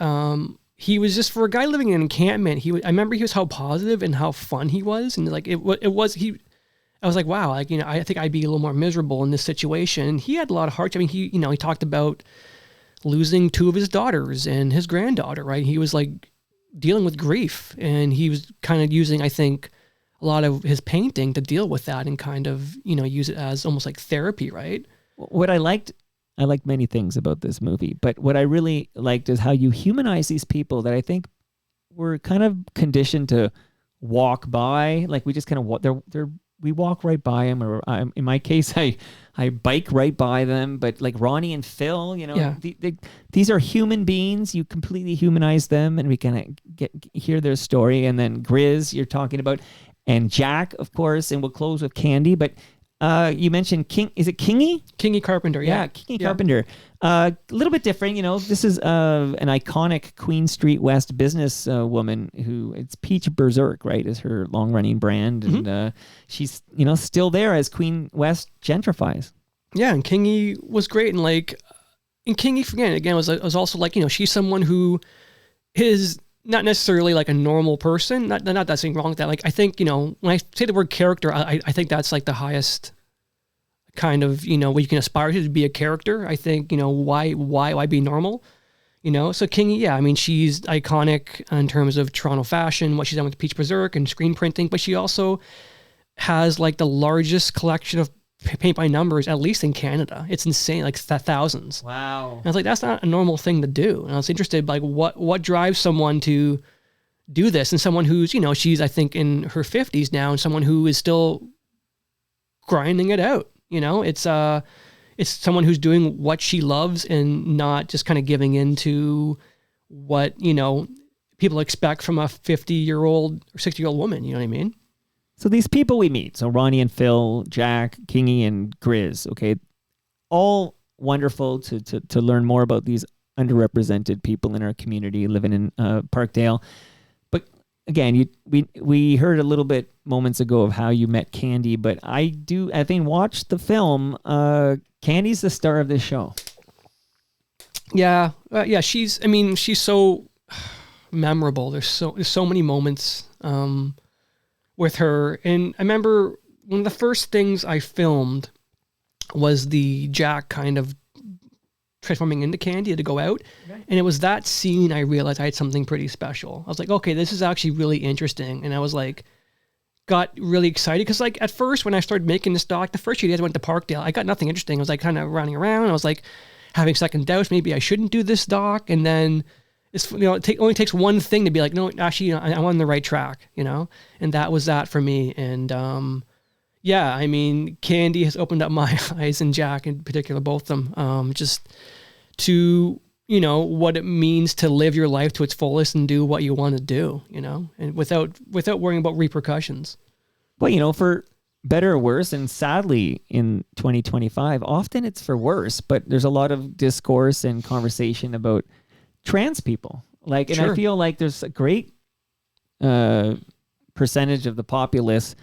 He was just, for a guy living in an encampment, I remember he was how positive and how fun he was. And I was like, wow, I think I'd be a little more miserable in this situation. And he had a lot of heart. He talked about losing 2 of his daughters and his granddaughter, right? He was like dealing with grief, and he was kind of using, I think, a lot of his painting to deal with that and kind of, use it as almost like therapy, right? What I liked many things about this movie, but what I really liked is how you humanize these people that I think were kind of conditioned to walk by. Like, we just kind of we walk right by them, or in my case, I bike right by them. But like Ronnie and Phil, these are human beings. You completely humanize them, and we kind of hear their story. And then Grizz, you're talking about, and Jack, of course, and we'll close with Candy. But You mentioned King. Is it Kingy? Kingy Carpenter. Yeah. Kingy Carpenter. A little bit different, This is an iconic Queen Street West business woman who it's Peach Berserk, right? Is her long running brand, and she's still there as Queen West gentrifies. Yeah, and Kingy was great, and Kingy again was also like she's someone who is not necessarily like a normal person. Not that's anything wrong with that. Like I think when I say the word character, I think that's like the highest kind of what you can aspire to be a character. I think why be normal, So Kingy, yeah, I mean she's iconic in terms of Toronto fashion, what she's done with Peach Berserk and screen printing, but she also has like the largest collection of paint by numbers, at least in Canada. It's insane, like thousands. Wow. And I was like, that's not a normal thing to do. And I was interested, like, what drives someone to do this? And someone who's, she's, I think, in her 50s now, and someone who is still grinding it out. It's someone who's doing what she loves and not just kind of giving into what, people expect from a 50-year-old or 60-year-old woman. You know what I mean? So these people we meet, so Ronnie and Phil, Jack, Kingy, and Grizz, okay, all wonderful to learn more about these underrepresented people in our community living in Parkdale. But again, we heard a little bit moments ago of how you met Candy, but I think watch the film. Candy's the star of this show. Yeah, she's so memorable. There's so many moments. With her. And I remember one of the first things I filmed was the Jack kind of transforming into Candy to go out. Okay. And it was that scene I realized I had something pretty special. I was like, okay, this is actually really interesting. And I was like, got really excited because like at first when I started making this doc, the first few days I went to Parkdale, I got nothing interesting. I was like kind of running around. I was like having second doubts. Maybe I shouldn't do this doc. And then it's, it only takes one thing to be like, no, actually, I'm on the right track, and that was that for me. And yeah, I mean, Candy has opened up my eyes, and Jack in particular, both of them, just to, what it means to live your life to its fullest and do what you want to do, and without worrying about repercussions. Well, for better or worse, and sadly in 2025, often it's for worse, but there's a lot of discourse and conversation about trans people, and sure. I feel like there's a great percentage of the populace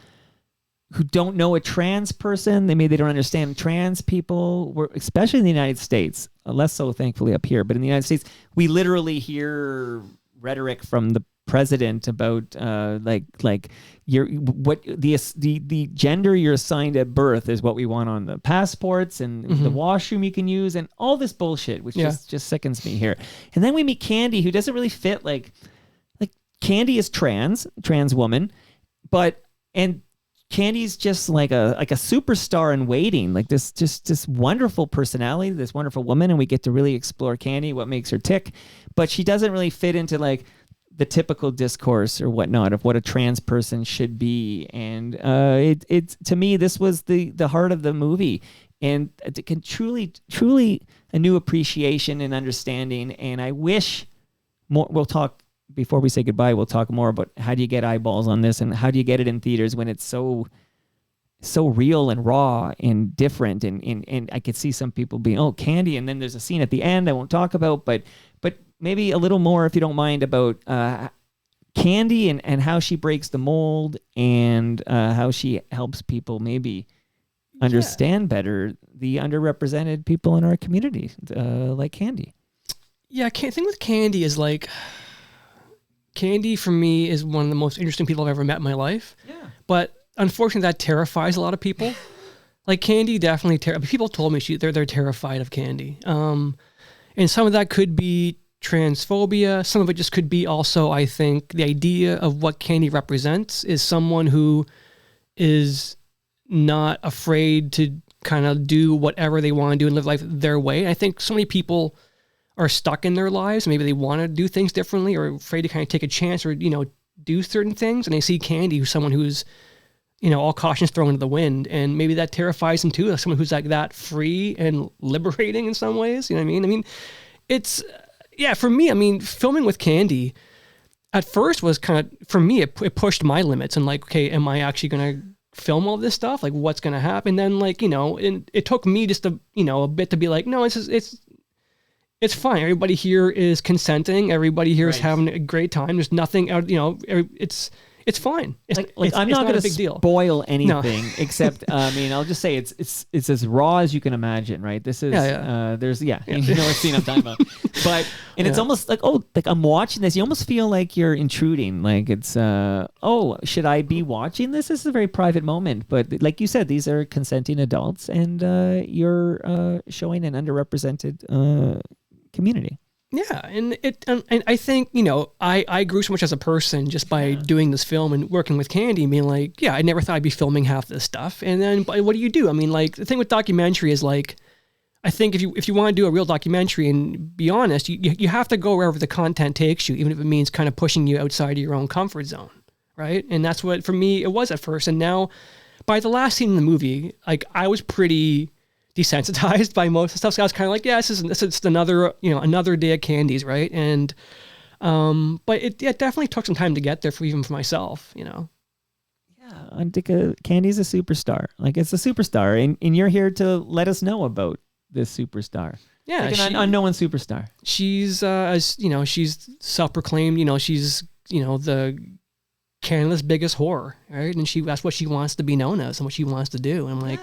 who don't know a trans person. They don't understand trans people, especially in the United States, less so thankfully up here, but in the United States, we literally hear rhetoric from the president about the gender you're assigned at birth is what we want on the passports and the washroom you can use and all this bullshit, which just sickens me here. And then we meet Candy, who doesn't really fit like Candy is trans woman, and Candy's just like a superstar in waiting, like this wonderful personality, this wonderful woman, and we get to really explore Candy, what makes her tick, but she doesn't really fit into like the typical discourse or whatnot of what a trans person should be. And it to me, this was the heart of the movie, and it can truly a new appreciation and understanding. And I wish more, we'll talk before we say goodbye, we'll talk more about how do you get eyeballs on this and how do you get it in theaters when it's so real and raw and different. And I could see some people being, oh, Candy. And then there's a scene at the end I won't talk about, but maybe a little more, if you don't mind, about Candy and how she breaks the mold and how she helps people maybe understand better the underrepresented people in our community, like Candy. Yeah, the thing with Candy is like, Candy for me is one of the most interesting people I've ever met in my life. Yeah. But unfortunately, that terrifies a lot of people. Like Candy definitely, people told me they're terrified of Candy. And some of that could be transphobia. Some of it just could be also, I think, the idea of what Candy represents is someone who is not afraid to kind of do whatever they want to do and live life their way. I think so many people are stuck in their lives. Maybe they want to do things differently or afraid to kind of take a chance or, do certain things. And they see Candy, who's someone who's, all caution's thrown into the wind. And maybe that terrifies them too. Like someone who's like that free and liberating in some ways. You know what I mean? I mean, it's, yeah, for me, filming with Candy at first was kind of, for me, it pushed my limits and like, okay, am I actually going to film all this stuff, like what's going to happen. Then like, and it took me just a bit to be like, no, it's fine. Everybody here is consenting. Everybody here is having a great time. There's nothing out, it's fine. I'm not going to spoil anything No. except, I'll just say it's as raw as you can imagine, right? This is, there's, you know what scene I'm talking about. But, and it's almost like, I'm watching this. You almost feel like you're intruding. Like it's, should I be watching this? This is a very private moment. But like you said, these are consenting adults and you're showing an underrepresented community. Yeah, and I think, I grew so much as a person just by doing this film and working with Candy, being like, I never thought I'd be filming half this stuff. And then, but what do you do? I mean, like, the thing with documentary is like, I think if you want to do a real documentary and be honest, you have to go wherever the content takes you, even if it means kind of pushing you outside of your own comfort zone, right? And that's what, for me, it was at first. And now, by the last scene in the movie, like, I was pretty desensitized by most of the stuff. So I was kind of like, this is another, another day at Candy's, right? And, but it definitely took some time to get there even for myself, Yeah, I think Candy's a superstar. Like it's a superstar, and you're here to let us know about this superstar. Yeah, like an unknown superstar. She's, she's self-proclaimed. She's, the Canada's biggest whore, right? And that's what she wants to be known as and what she wants to do. And I'm like,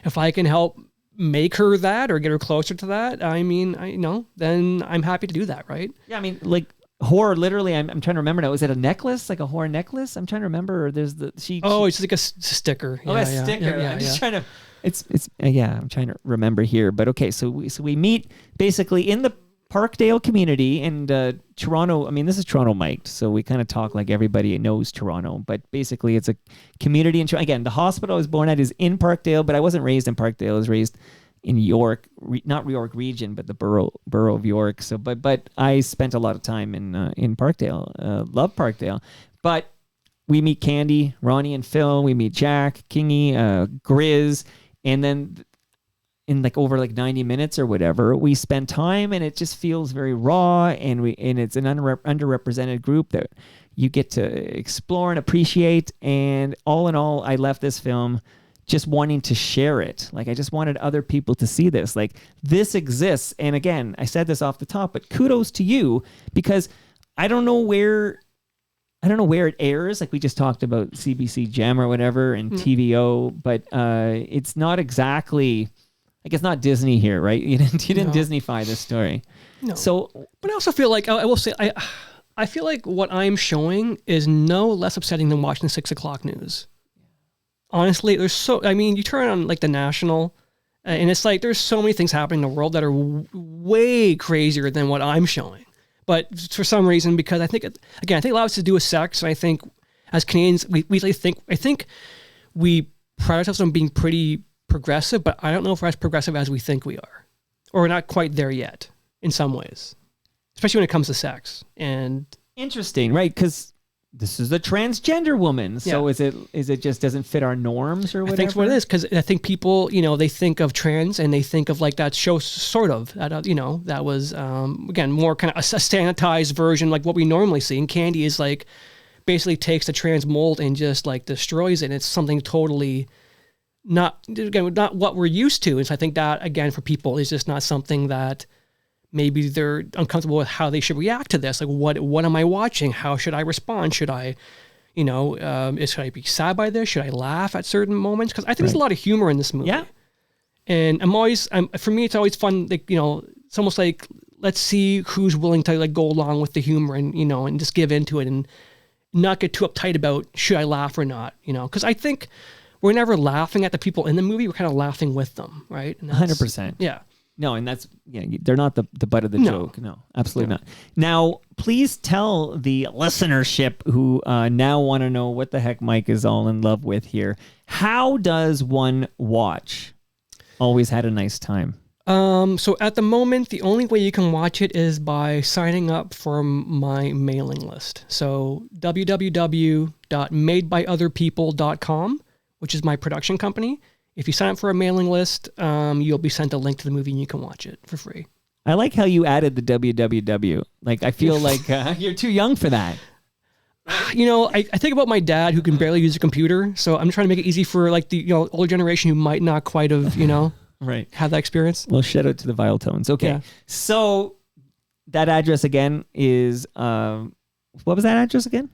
if I can help make her that or get her closer to that, then I'm happy to do that, right? Yeah, like whore, literally, I'm trying to remember now. Is it a necklace, like a whore necklace? I'm trying to remember. There's it's like a sticker. A sticker. I'm just trying to. I'm trying to remember here. But okay, so we meet basically in the Parkdale community and Toronto. This is Toronto mic'd, so we kind of talk like everybody knows Toronto. But basically, it's a community. And again, the hospital I was born at is in Parkdale, but I wasn't raised in Parkdale. I was raised in York, not York region, but the borough of York. So, but I spent a lot of time in Parkdale. Love Parkdale. But we meet Candy, Ronnie, and Phil. We meet Jack, Kingy, Grizz, and then in like over like 90 minutes or whatever, we spend time, and it just feels very raw, and it's an underrepresented group that you get to explore and appreciate. And all in all, I left this film just wanting to share it. Like I just wanted other people to see this. Like this exists. And again, I said this off the top, but kudos to you, because I don't know where it airs. Like we just talked about CBC Gem or whatever and TVO, but it's not exactly. Like it's not Disney here, right? You didn't Disney-fy this story. No. So, but I also feel like I will say I feel like what I'm showing is no less upsetting than watching the 6 o'clock news. Honestly, you turn on like the National, and it's like there's so many things happening in the world that are way crazier than what I'm showing. But for some reason, because I think a lot of it's to do with sex, and I think as Canadians, I think we pride ourselves on being pretty progressive, but I don't know if we're as progressive as we think we are, or we're not quite there yet in some ways, especially when it comes to sex. And interesting, right? Because this is a transgender woman, so is it just doesn't fit our norms or whatever? I think it's what it is, because I think people, they think of trans and they think of like that show, sort of that that was again more kind of a sanitized version, like what we normally see. And Candy is like basically takes the trans mold and just like destroys it. And it's something totally not what we're used to. And so I think that, again, for people is just not something that maybe they're uncomfortable with how they should react to this. Like, what am I watching? How should I respond? Should I, should I be sad by this? Should I laugh at certain moments? Because I think there's a lot of humor in this movie. Yeah. And for me, it's always fun. Like, it's almost like, let's see who's willing to like go along with the humor and, and just give into it and not get too uptight about should I laugh or not, because I think we're never laughing at the people in the movie. We're kind of laughing with them, right? 100%. Yeah. No, and that's, they're not the butt of the joke. No, absolutely not. Now, please tell the listenership who now want to know what the heck Mike is all in love with here. How does one watch Always Had a Nice Time? So at the moment, the only way you can watch it is by signing up for my mailing list. So www.madebyotherpeople.com, which is my production company. If you sign up for a mailing list, you'll be sent a link to the movie and you can watch it for free. I like how you added the www. Like, I feel like you're too young for that. You know, I think about my dad who can barely use a computer, so I'm trying to make it easy for like the older generation who might not quite have Right. have that experience. Well, shout out to the Vile Tones. Okay, Yeah. so that address again is what was that address again?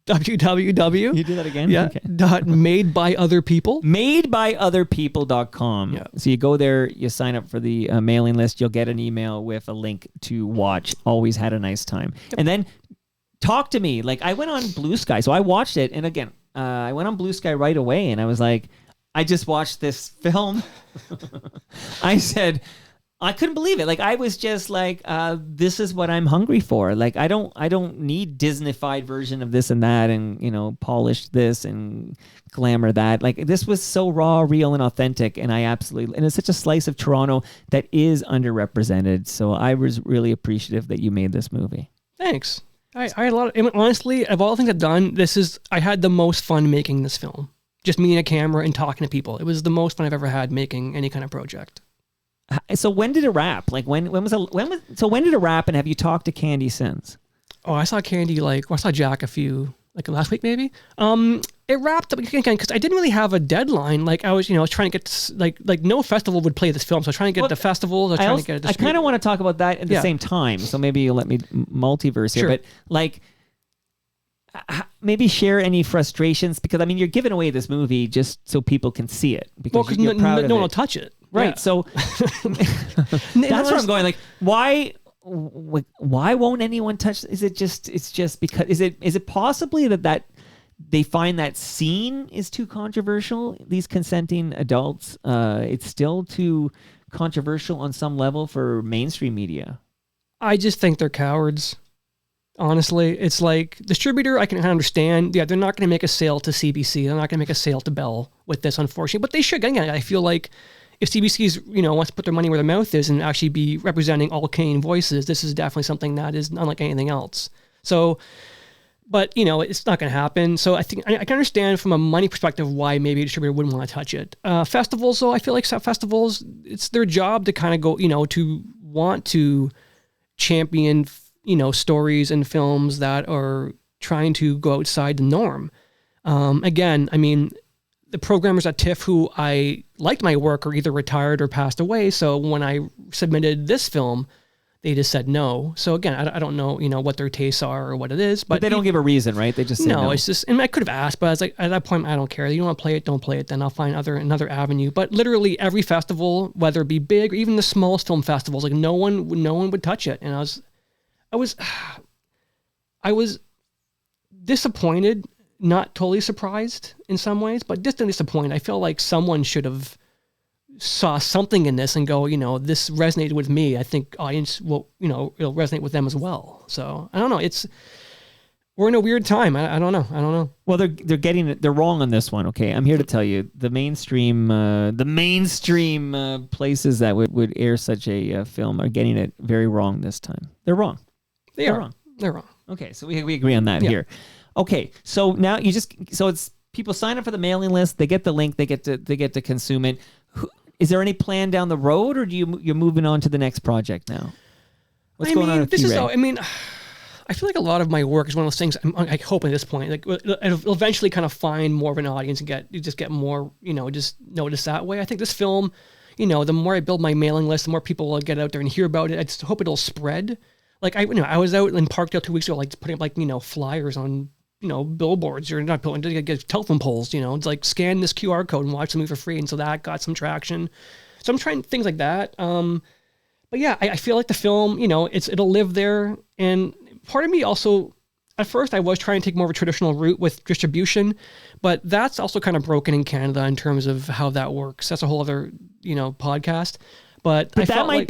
www. You do that again? Yeah. Okay. Made by other people. Madebyotherpeople.com. Yeah. So you go there, you sign up for the mailing list, you'll get an email with a link to watch Always Had a Nice Time. And then talk to me. Like I went on Blue Sky, so I watched it, and again, I went on Blue Sky right away, and I was like, I just watched this film. I said, I couldn't believe it. Like I was just like, this is what I'm hungry for. Like I don't need Disneyfied version of this and that, and polished this and glamour that. Like this was so raw, real, and authentic, and and it's such a slice of Toronto that is underrepresented. So I was really appreciative that you made this movie. Thanks. I had a lot of, honestly, of all the things I've done, I had the most fun making this film. Just me and a camera and talking to people. It was the most fun I've ever had making any kind of project. So when did it wrap? Like when did it wrap, and have you talked to Candy since? Oh, I saw Candy I saw Jack last week maybe. It wrapped up again because I didn't really have a deadline. Like I was trying to get like no festival would play this film, so I was trying to get the festivals. I kind of want to talk about that at the same time. So maybe you'll let me multiverse here, Sure. but like maybe share any frustrations, because I mean you're giving away this movie just so people can see it because you're proud of it. No one will touch it. Right. Yeah. So that's where I'm going. Like, why won't anyone touch? It's just because, is it possibly that they find that scene is too controversial? These consenting adults, it's still too controversial on some level for mainstream media. I just think they're cowards. Honestly, it's like distributor, I can understand. Yeah, they're not going to make a sale to CBC. They're not going to make a sale to Bell with this, unfortunately. But they should. Again, I feel like if CBC's, wants to put their money where their mouth is and actually be representing all Canadian voices, this is definitely something that is unlike anything else. So, but, it's not going to happen. So I think I can understand from a money perspective why maybe a distributor wouldn't want to touch it. Festivals, though, I feel like festivals, it's their job to kind of go, to want to champion, stories and films that are trying to go outside the norm. Again, I mean, the programmers at TIFF who I liked my work are either retired or passed away. So when I submitted this film, they just said no. So again, I don't know, what their tastes are or what it is. But they don't give a reason, right? They just say no. It's just, and I could have asked, but I was like, at that point, I don't care. You don't want to play it, don't play it. Then I'll find another avenue. But literally every festival, whether it be big or even the smallest film festivals, like no one would touch it. And I was disappointed. Not totally surprised in some ways, but just disappointed. I feel like someone should have saw something in this and go, this resonated with me. I think audience will, it'll resonate with them as well. So I don't know. We're in a weird time. I don't know. Well, they're getting it. They're wrong on this one. Okay, I'm here to tell you the mainstream places that would air such a film are getting it very wrong this time. They're wrong. They're wrong. Okay, so we agree on that here. Okay, so now it's people sign up for the mailing list. They get the link. They get to consume it. Is there any plan down the road, or you're moving on to the next project now? What's going on with Kire? I feel like a lot of my work is one of those things. I hope at this point, like it'll eventually kind of find more of an audience and get more, just noticed that way. I think this film, the more I build my mailing list, the more people will get out there and hear about it. I just hope it'll spread. Like I was out in Parkdale 2 weeks ago, like putting up flyers on billboards or not billboards, get telephone poles. It's like scan this QR code and watch the movie for free, and so that got some traction. So I'm trying things like that. But yeah, I feel like the film, it'll live there. And part of me also, at first, I was trying to take more of a traditional route with distribution, but that's also kind of broken in Canada in terms of how that works. That's a whole other podcast. But that might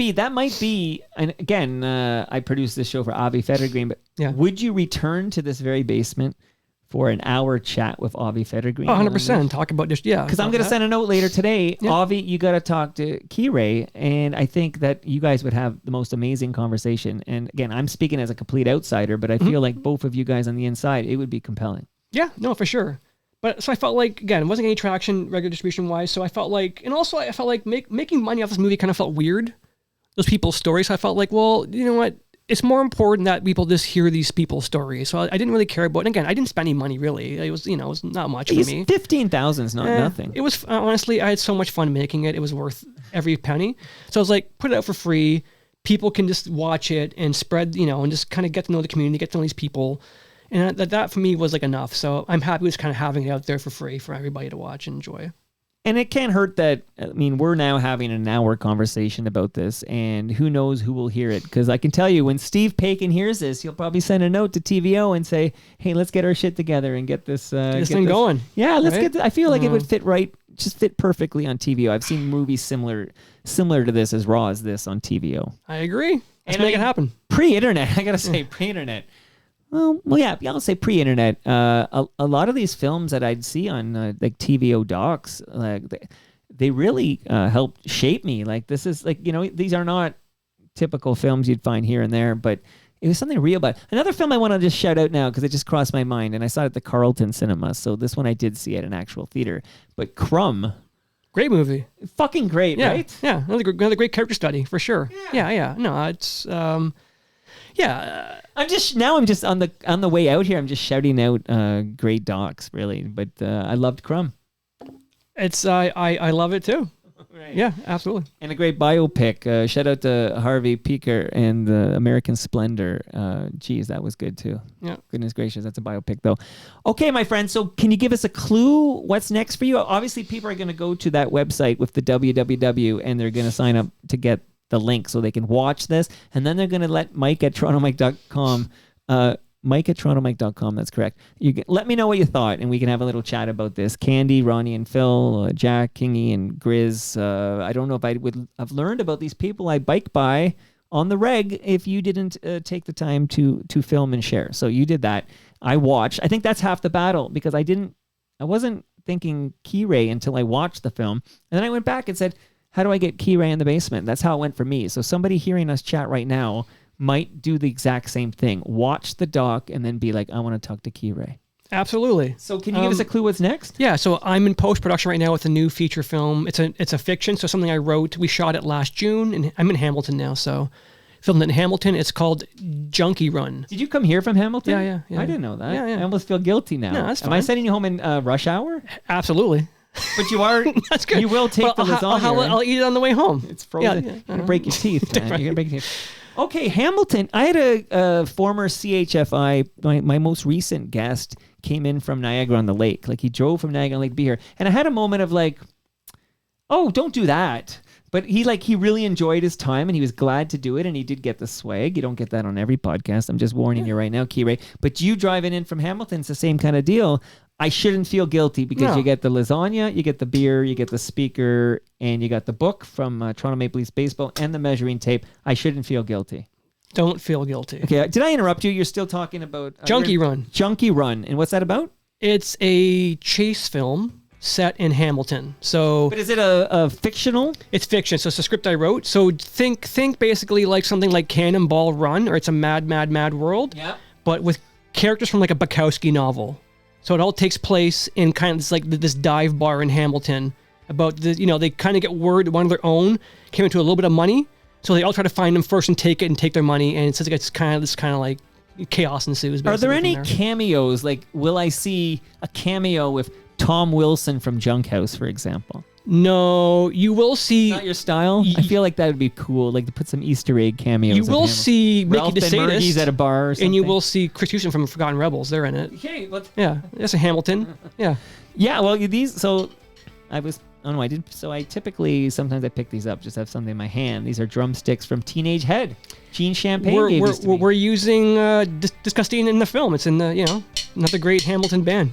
be, and again, I produced this show for Avi Federgreen, but would you return to this very basement for an hour chat with Avi Federgreen? 100%. Talk about just, because I'm going to send a note later today. Yeah. Avi, you got to talk to Kire, and I think that you guys would have the most amazing conversation. And again, I'm speaking as a complete outsider, but I feel like both of you guys on the inside, it would be compelling. Yeah, no, for sure. But so I felt like, again, it wasn't any traction regular distribution wise. So I felt like, and also I felt like making money off this movie kind of felt weird. Those people's stories. So I felt like, well, you know what? it's more important that people just hear these people's stories. So I didn't really care about, and again, I didn't spend any money really. It was, it was not much for me. 15,000 is not nothing. It was, honestly, I had so much fun making it. It was worth every penny. So I was like, put it out for free. People can just watch it and spread, and just kind of get to know the community, get to know these people. And that for me was like enough. So I'm happy with kind of having it out there for free for everybody to watch and enjoy. And it can't hurt that, we're now having an hour conversation about this, and who knows who will hear it. Because I can tell you, when Steve Paikin hears this, he'll probably send a note to TVO and say, hey, let's get our shit together and get this thing going. Yeah, let's right? I feel like it would fit perfectly on TVO. I've seen movies similar to this, as raw as this on TVO. I agree. Let's make it happen. Pre-internet, I got to say, pre-internet. Well, yeah, I'll say pre-internet. A lot of these films that I'd see on like TVO docs, like they really helped shape me. Like this is like, these are not typical films you'd find here and there, but it was something real about it. Another film I want to just shout out now because it just crossed my mind, and I saw it at the Carlton Cinema. So this one I did see at an actual theater. But Crumb. Great movie. Fucking great, yeah, right? Yeah, another great character study for sure. Yeah. No, it's yeah. I'm just on the way out here. I'm just shouting out great docs, really. But I loved Crumb. It's I love it too. Right. Yeah, absolutely. And a great biopic. Shout out to Harvey Pekar and American Splendor. Geez, that was good too. Yeah. Goodness gracious, that's a biopic though. Okay, my friend. So can you give us a clue? What's next for you? Obviously, people are going to go to that website with the www, and they're going to sign up to get the link so they can watch this, and then they're going to let Mike at TorontoMike.com, Mike at TorontoMike.com, that's correct. Let me know what you thought, and we can have a little chat about this. Candy, Ronnie and Phil, Jack, Kingy, and Grizz. I don't know if I would have learned about these people I bike by on the reg if you didn't take the time to film and share. So you did that. I watched. I think that's half the battle, because I wasn't thinking Kire until I watched the film, and then I went back and said, how do I get Kire in the basement? That's how it went for me. So somebody hearing us chat right now might do the exact same thing. Watch the doc and then be like, I want to talk to Kire. Absolutely. So can you give us a clue what's next? Yeah, so I'm in post-production right now with a new feature film. It's a fiction, so something I wrote. We shot it last June, and I'm in Hamilton now, so filmed it in Hamilton. It's called Junkie Run. Did you come here from Hamilton? Yeah. I didn't know that. Yeah. I almost feel guilty now. No, that's fine. Am I sending you home in rush hour? Absolutely. But you are. That's good. You will take the lasagna. I'll eat it on the way home. It's frozen. Yeah. You're going to break your teeth, man. You're going to break your teeth. Okay, Hamilton. I had a former CHFI, my most recent guest, came in from Niagara-on-the-Lake. Like, he drove from Niagara-on-the-Lake to be here. And I had a moment of like, oh, don't do that. But he really enjoyed his time, and he was glad to do it, and he did get the swag. You don't get that on every podcast. I'm just warning you right now, Kire. But you driving in from Hamilton, it's the same kind of deal. I shouldn't feel guilty because you get the lasagna, you get the beer, you get the speaker, and you got the book from Toronto Maple Leafs Baseball and the measuring tape. I shouldn't feel guilty. Don't feel guilty. Okay, did I interrupt you? You're still talking about... Junkie Run. Junkie Run. And what's that about? It's a chase film set in Hamilton. So, but is it a fictional? It's fiction. So it's a script I wrote. So think basically like something like Cannonball Run, or It's a Mad, Mad, Mad World. Yeah. But with characters from like a Bukowski novel. So it all takes place in kind of this dive bar in Hamilton. About they kind of get word one of their own came into a little bit of money, so they all try to find them first and take their money, and it's kind of like chaos ensues. Are there any cameos? Like, will I see a cameo with Tom Wilson from Junkhouse, for example? No, you will see. Not your style. I feel like that would be cool. Like to put some Easter egg cameos. You will see Mickey DeSantis at a bar, or something. And you will see Chris Houston from Forgotten Rebels. They're in it. Okay, yeah, that's a Hamilton. Yeah. Well, these. So, I did. So I typically sometimes I pick these up, just have something in my hand. These are drumsticks from Teenage Head. Gene Champagne gave these to me. We're using Disgusting in the film. It's in the another great Hamilton band.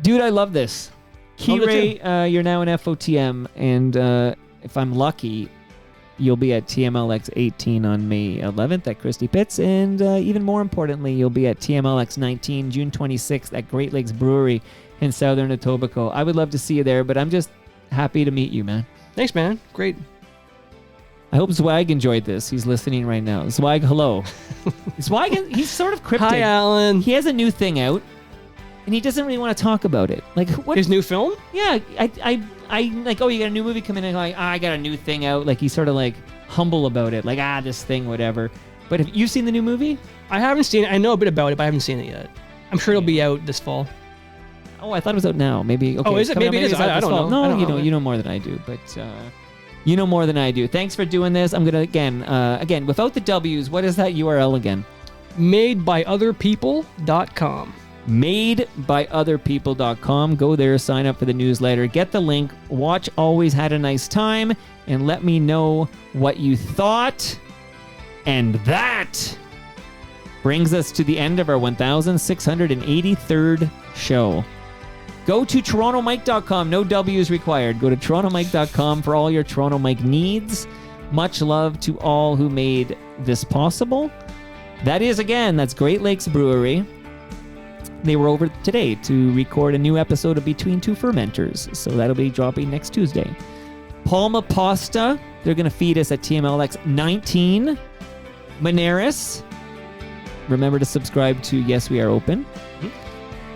Dude, I love this. Kire, you're now in FOTM, and if I'm lucky, you'll be at TMLX 18 on May 11th at Christie Pitts, and even more importantly, you'll be at TMLX 19 June 26th at Great Lakes Brewery in Southern Etobicoke. I would love to see you there, but I'm just happy to meet you, man. Thanks, man. Great. I hope Zwag enjoyed this. He's listening right now. Zwag, hello. Zwag, he's sort of cryptic. Hi, Alan. He has a new thing out, and he doesn't really want to talk about it. Like what? His new film? Yeah, I like, oh, you got a new movie coming in. Like, I got a new thing out. Like, he's sort of like humble about it. Like, this thing, whatever. But have you seen the new movie? I haven't seen it. I know a bit about it, but I haven't seen it yet. I'm sure it'll be out this fall. Oh, I thought it was out now. Maybe. Okay, Oh, is it? Maybe it is. it's out I this don't fall. know. No, you know more than I do. But you know more than I do. Thanks for doing this. I'm gonna again without the W's. What is that URL again? Madebyotherpeople.com. Madebyotherpeople.com. Go there, sign up for the newsletter, get the link, watch Always Had a Nice Time, and let me know what you thought. And that brings us to the end of our 1683rd show. Go to torontomike.com. No W's required. Go to torontomike.com for all your Toronto Mike needs. Much love to all who made this possible. That's Great Lakes Brewery. They were over today to record a new episode of Between Two Fermenters, so that'll be dropping next Tuesday. Palma Pasta, they're going to feed us at TMLX 19. Moneris, remember to subscribe to Yes We Are Open.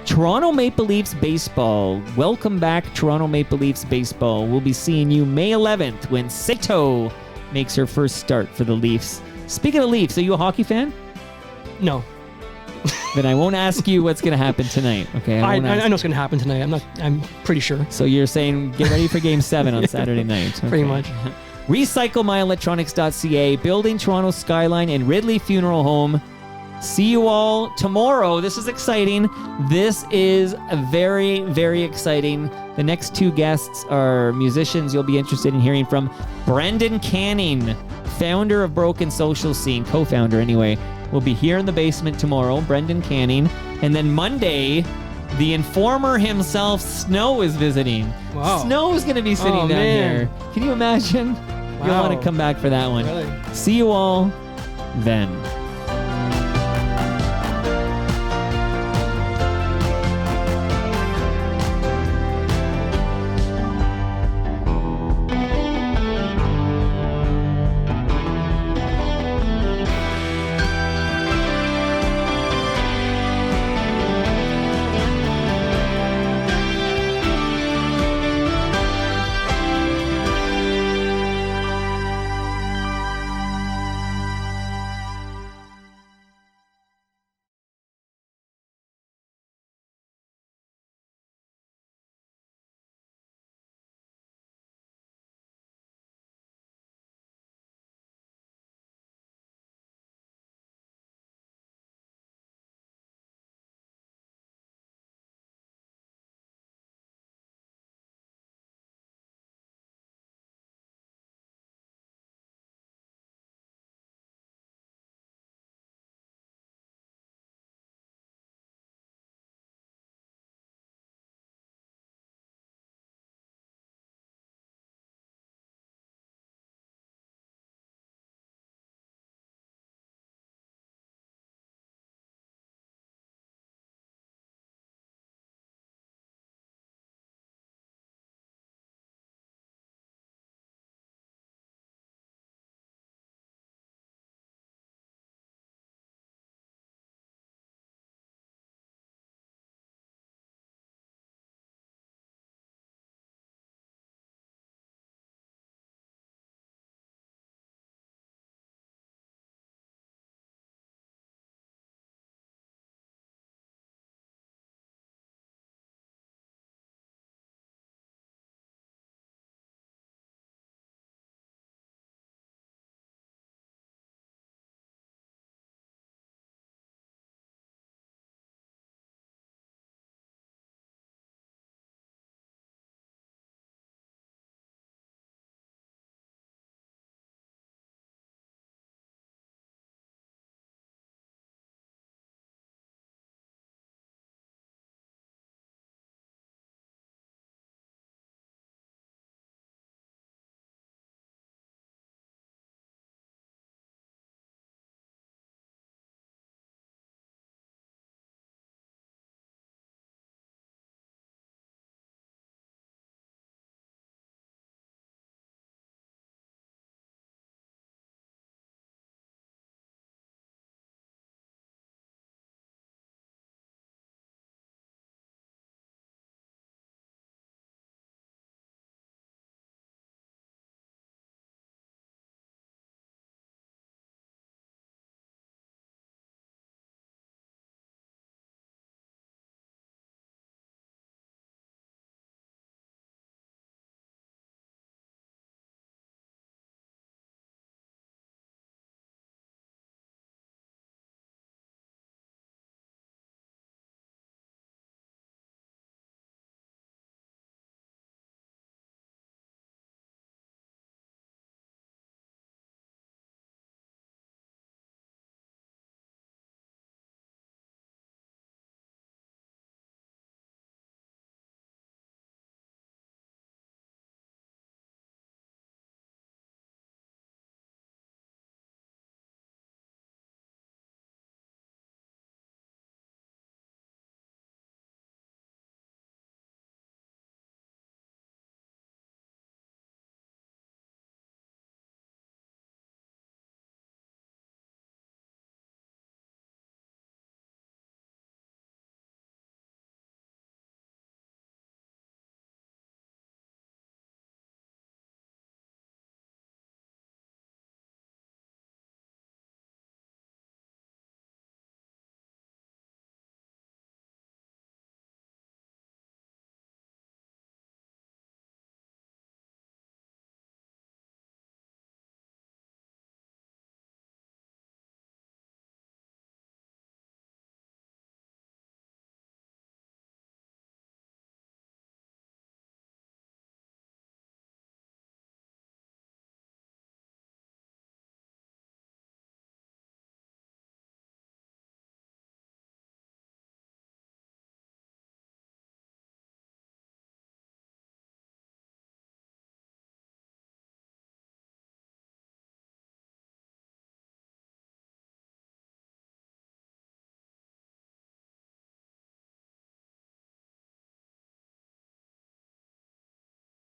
Toronto Maple Leafs Baseball. Welcome back, Toronto Maple Leafs Baseball. We'll be seeing you May 11th when Sato makes her first start for the Leafs. Speaking of Leafs, are you a hockey fan? No. Then I won't ask you what's going to happen tonight. Okay, I know what's going to happen tonight. I'm pretty sure. So you're saying get ready for Game 7 on Saturday night. Okay. Pretty much. RecycleMyElectronics.ca, Building Toronto Skyline and Ridley Funeral Home. See you all tomorrow. This is exciting. This is very, very exciting. The next two guests are musicians you'll be interested in hearing from. Brendan Canning, founder of Broken Social Scene, co-founder anyway, will be here in the basement tomorrow. Brendan Canning. And then Monday, the Informer himself, Snow, is visiting. Wow. Snow is going to be sitting down here. Can you imagine? You'll want to come back for that one. Really? See you all then.